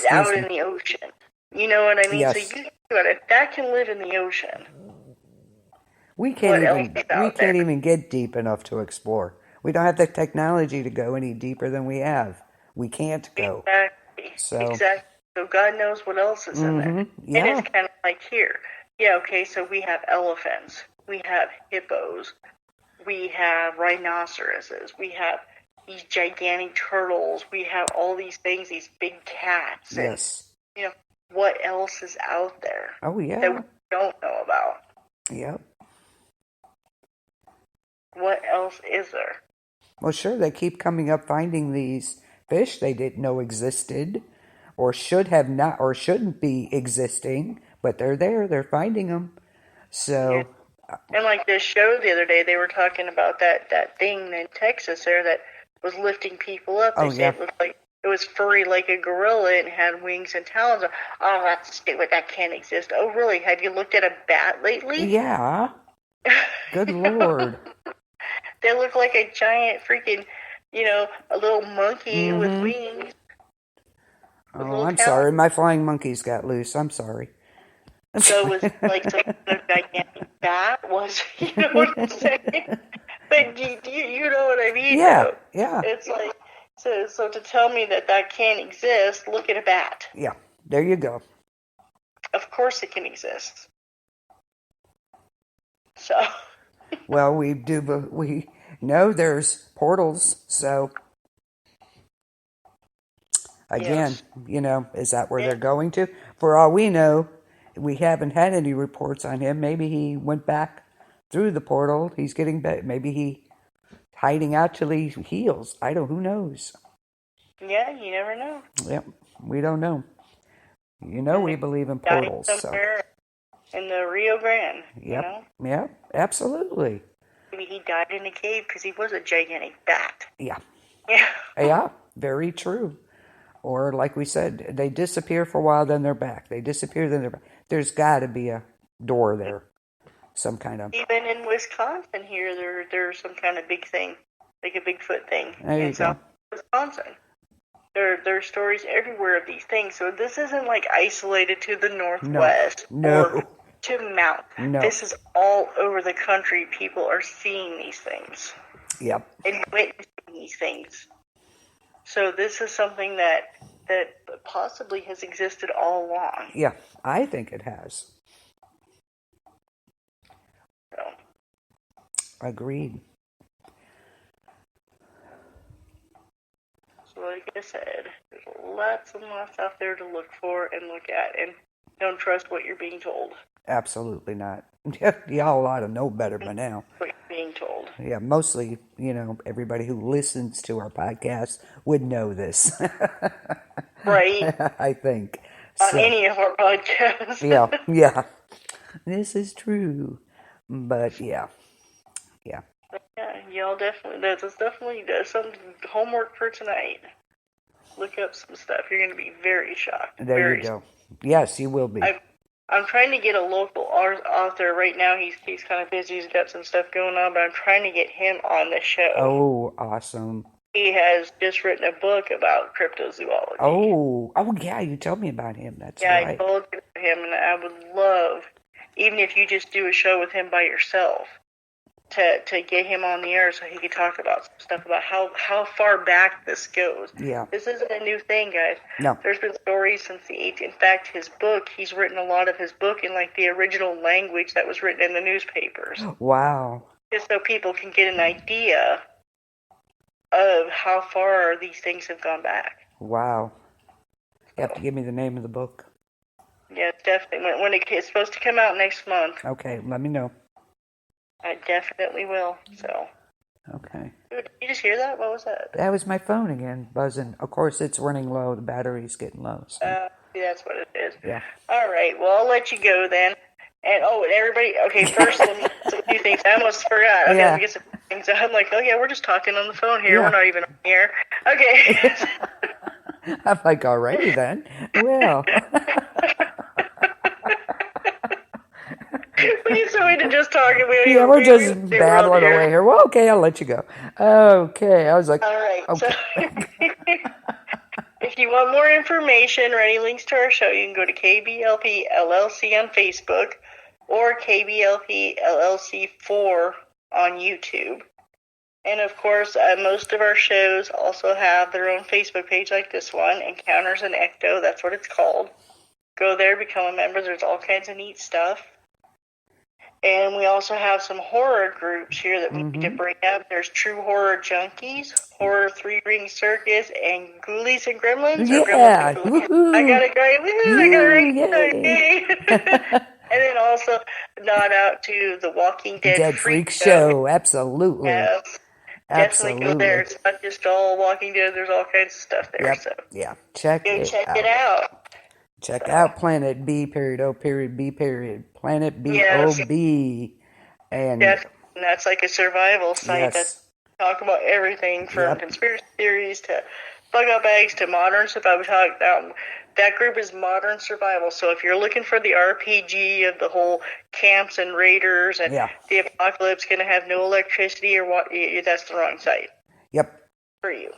Excuse out me. in the ocean. You know what I mean? Yes. So you think about it, if that can live in the ocean, We what else is out can't there? even get deep enough to explore. We don't have the technology to go any deeper than we have. We can't go. Exactly. So God knows what else is in there. Yeah. And it's kind of like here. Yeah, okay, so we have elephants. We have hippos. We have rhinoceroses. We have these gigantic turtles. We have all these things, these big cats. Yes. And, what else is out there Oh, yeah. that we don't know about? Yep. What else is there? Well, sure, they keep coming up finding these fish they didn't know existed or should have not or shouldn't be existing, but they're there. They're finding them. So, And like this show the other day, they were talking about that thing in Texas there that was lifting people up. They said it looked like it was furry like a gorilla and had wings and talons. Oh, that's stupid. That can't exist. Oh, really? Have you looked at a bat lately? yeah. Good Lord. They look like a giant freaking, a little monkey with wings. Oh, I'm sorry. My flying monkeys got loose. I'm sorry. So it was like some kind of gigantic bat, was you know what I'm saying? But you know what I mean? Yeah, though? yeah. It's like, so to tell me that can't exist, look at a bat. Yeah, there you go. Of course it can exist. So. Well, we know there's portals, so again, is that where they're going to? For all we know, we haven't had any reports on him. Maybe he went back through the portal. He's getting back. Maybe he hiding out till he heals. Who knows? Yeah, you never know. Yep, we don't know. We believe in portals. Somewhere in the Rio Grande. Yep, yep, absolutely. Maybe he died in a cave because he was a gigantic bat. Yeah. Yeah. Yeah, very true. Or like we said, they disappear for a while, then they're back. They disappear, then they're back. There's got to be a door there, some kind of. Even in Wisconsin here, there's some kind of big thing, like a Bigfoot thing in South Wisconsin. There are stories everywhere of these things. So this isn't like isolated to the Northwest or to mountain. No. This is all over the country. People are seeing these things. Yep. And witnessing these things. So this is something that possibly has existed all along. Yeah, I think it has. So. Agreed. So like I said, there's lots and lots out there to look for and look at, and don't trust what you're being told. Absolutely not. Y'all ought to know better by now. What you're being told. Yeah, mostly, everybody who listens to our podcast would know this. Right. I think. On any of our podcasts. Yeah. This is true. But yeah. Yeah, y'all definitely, that's definitely some homework for tonight. Look up some stuff. You're going to be very shocked. There you go. Yes, you will be. I'm trying to get a local author right now. He's kind of busy. He's got some stuff going on, but I'm trying to get him on the show. Oh, awesome. He has just written a book about cryptozoology. Oh, yeah, you told me about him. That's right. I told him, and I would love, even if you just do a show with him by yourself, to get him on the air so he could talk about some stuff about how far back this goes. Yeah. This isn't a new thing, guys. No. There's been stories since the 18th. In fact, his book, he's written a lot of his book in like the original language that was written in the newspapers. Wow. Just so people can get an idea of how far these things have gone back. Wow. You have to give me the name of the book. Yeah, definitely. When it's supposed to come out next month. Okay, let me know. I definitely will. So. Okay. Did you just hear that? What was that? That was my phone again, buzzing. Of course, it's running low. The battery's getting low. So. That's what it is. Yeah. All right. Well, I'll let you go then. And everybody. Okay, first, a few things. I almost forgot. Okay, let me get some things. I'm like, oh yeah, we're just talking on the phone here. Yeah. We're not even on here. Okay. I'm like, alrighty then. Well. We need somebody to just talk. We're just babbling away here. Well, okay, I'll let you go. Okay, I was like, all right. Okay. So, if you want more information or any links to our show, you can go to KBLP LLC on Facebook or KBLP LLC 4 on YouTube. And of course, most of our shows also have their own Facebook page like this one, Encounters in Ecto. That's what it's called. Go there, become a member. There's all kinds of neat stuff. And we also have some horror groups here that we need to bring up. There's True Horror Junkies, Horror 3-Ring Circus, and Ghoulies and Gremlins. Yeah. Gremlins I got it right. Woo-hoo, I got it right. And then also nod out to the Walking Dead Freak Show. Absolutely. Yes. Definitely go there. It's not just all Walking Dead. There's all kinds of stuff there. Yep. So Yeah. Check it out. Check out Planet B period O period B period. Planet B Yes. O B. And that's like a survival site that talk about everything from conspiracy theories to bug out bags to modern survival. That group is modern survival. So if you're looking for the RPG of the whole camps and raiders and the apocalypse going to have no electricity or what, that's the wrong site. Yep. For you.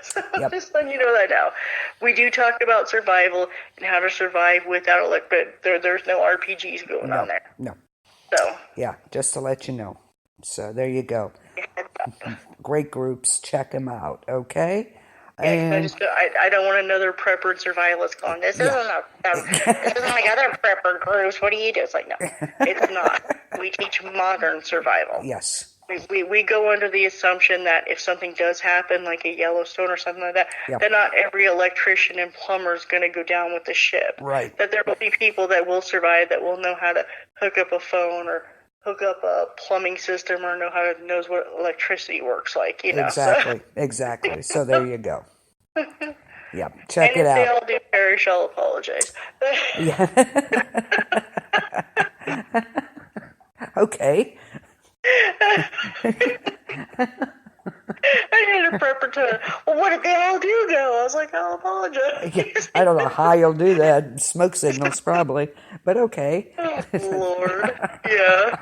So just letting you know that now. We do talk about survival and how to survive without but there's no RPGs going on there. No. So. Yeah, just to let you know. So there you go. Great groups. Check them out. Okay. Yeah, and I don't want another prepper and survivalist going, this isn't like other prepper groups. What do you do? It's like, no, it's not. We teach modern survival. Yes. We go under the assumption that if something does happen, like a Yellowstone or something like that, that not every electrician and plumber is going to go down with the ship. Right. That there will be people that will survive, that will know how to hook up a phone or hook up a plumbing system or knows what electricity works like. Exactly. So there you go. Yeah, check it out. And if they all do perish, I'll apologize. Okay. I had a prepper to, well, what did they all do though? I was like, I'll apologize. I don't know how you'll do that. Smoke signals probably, but okay. Oh, Lord. Yeah.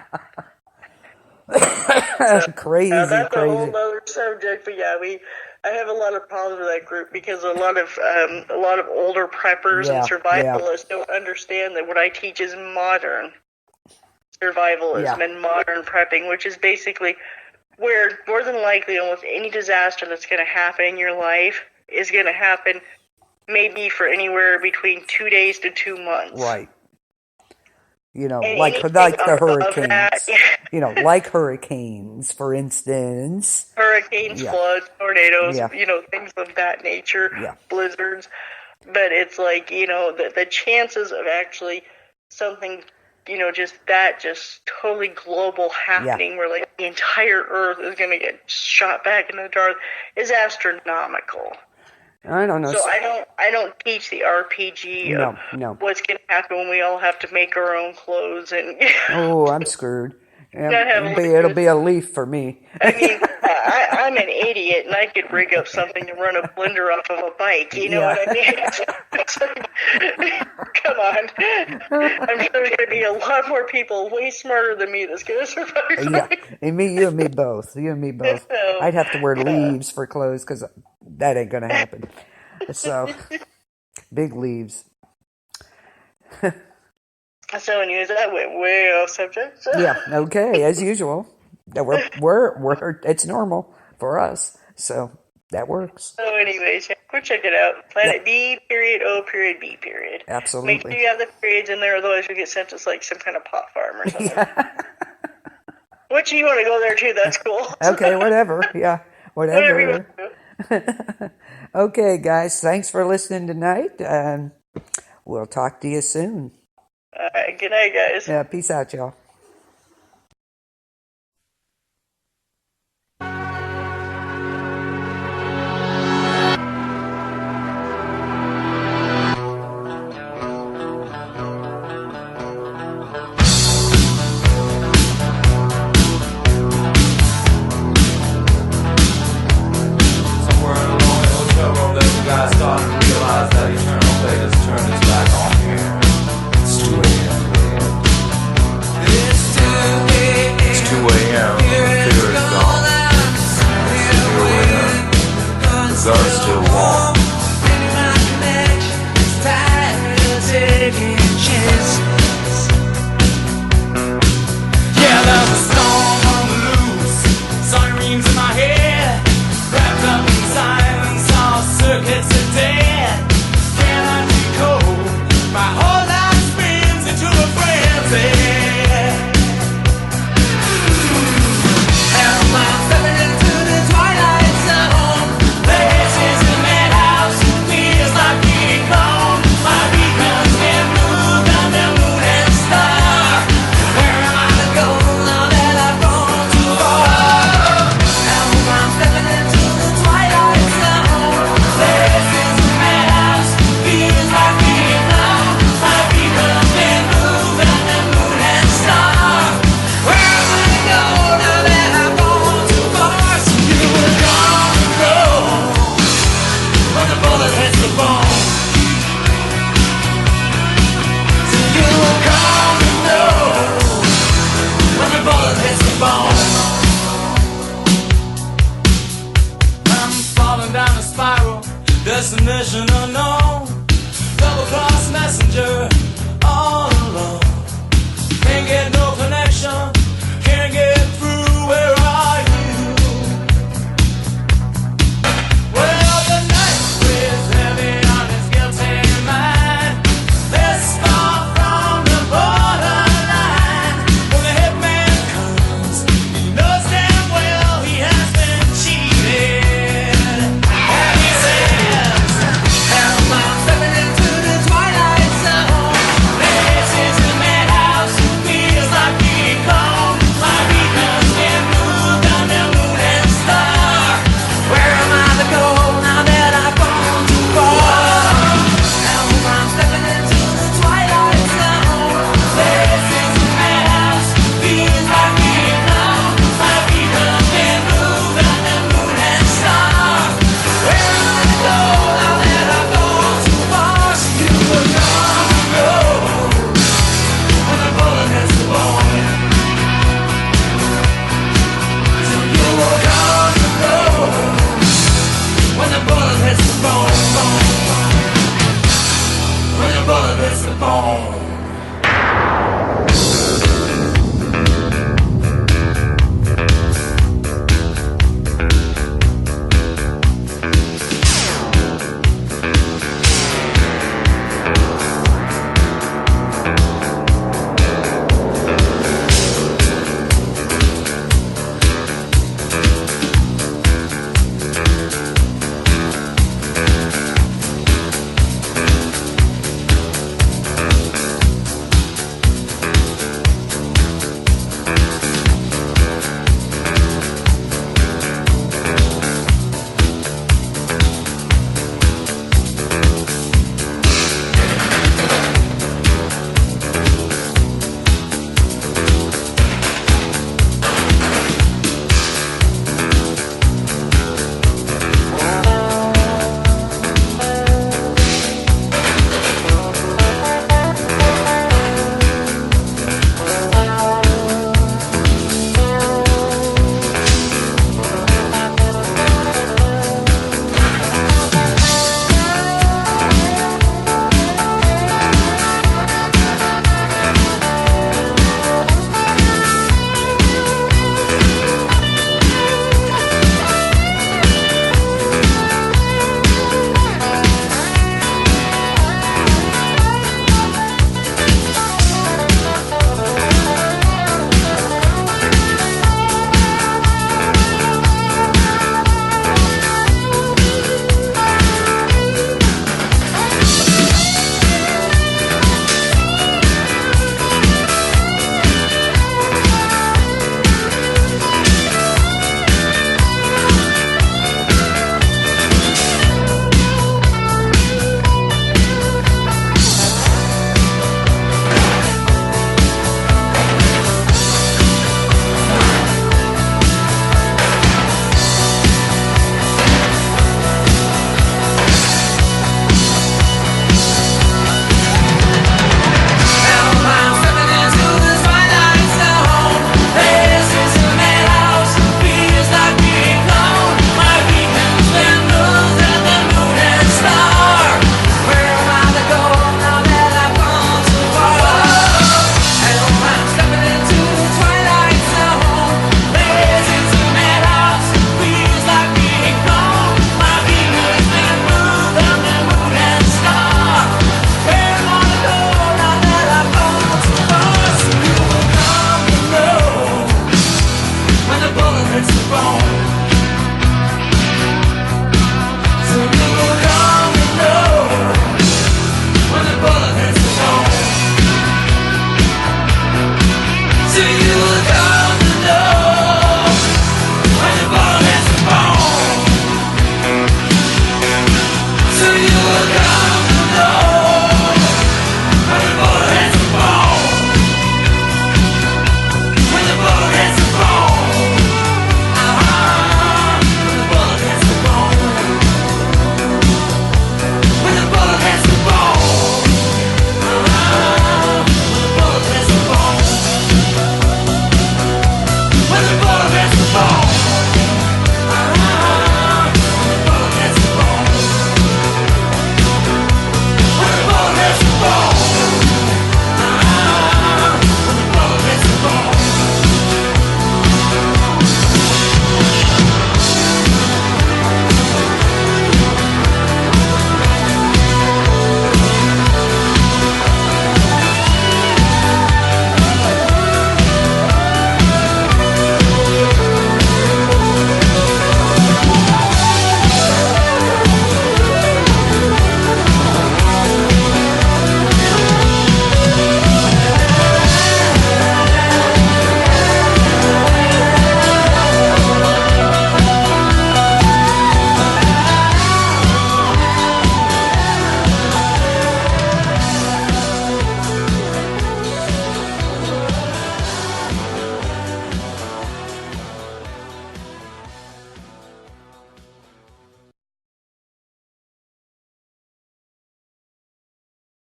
Crazy. That's a whole other subject, but I have a lot of problems with that group because a lot of older preppers and survivalists don't understand that what I teach is modern survivalism and modern prepping, which is basically where more than likely almost any disaster that's going to happen in your life is going to happen maybe for anywhere between 2 days to 2 months. Right. Like the hurricanes. That, like hurricanes, for instance. Hurricanes, floods, tornadoes, things of that nature, blizzards. But it's like, the chances of actually something, just totally global happening where like the entire Earth is going to get shot back into the dark is astronomical. I don't know. So I don't teach the RPG of what's going to happen when we all have to make our own clothes and. Oh, I'm screwed. It'll be a leaf for me. I mean, I'm an idiot, and I could rig up something to run a blender off of a bike. You know what I mean? Come on. I'm sure there's going to be a lot more people way smarter than me that's going to survive. Yeah, and you and me both. I'd have to wear leaves for clothes because that ain't going to happen. So, big leaves. So anyways, that went way off subject. Yeah, okay, as usual. We're it's normal for us, so that works. So anyways, go check it out. Planet B period O period B period. Absolutely. Make sure you have the periods in there, otherwise we get sent to like some kind of pot farm or something. Which you want to go there too? That's cool. Okay, whatever. Yeah. Whatever. Okay, guys. Thanks for listening tonight. We'll talk to you soon. All right. Good night, guys. Yeah, peace out, y'all.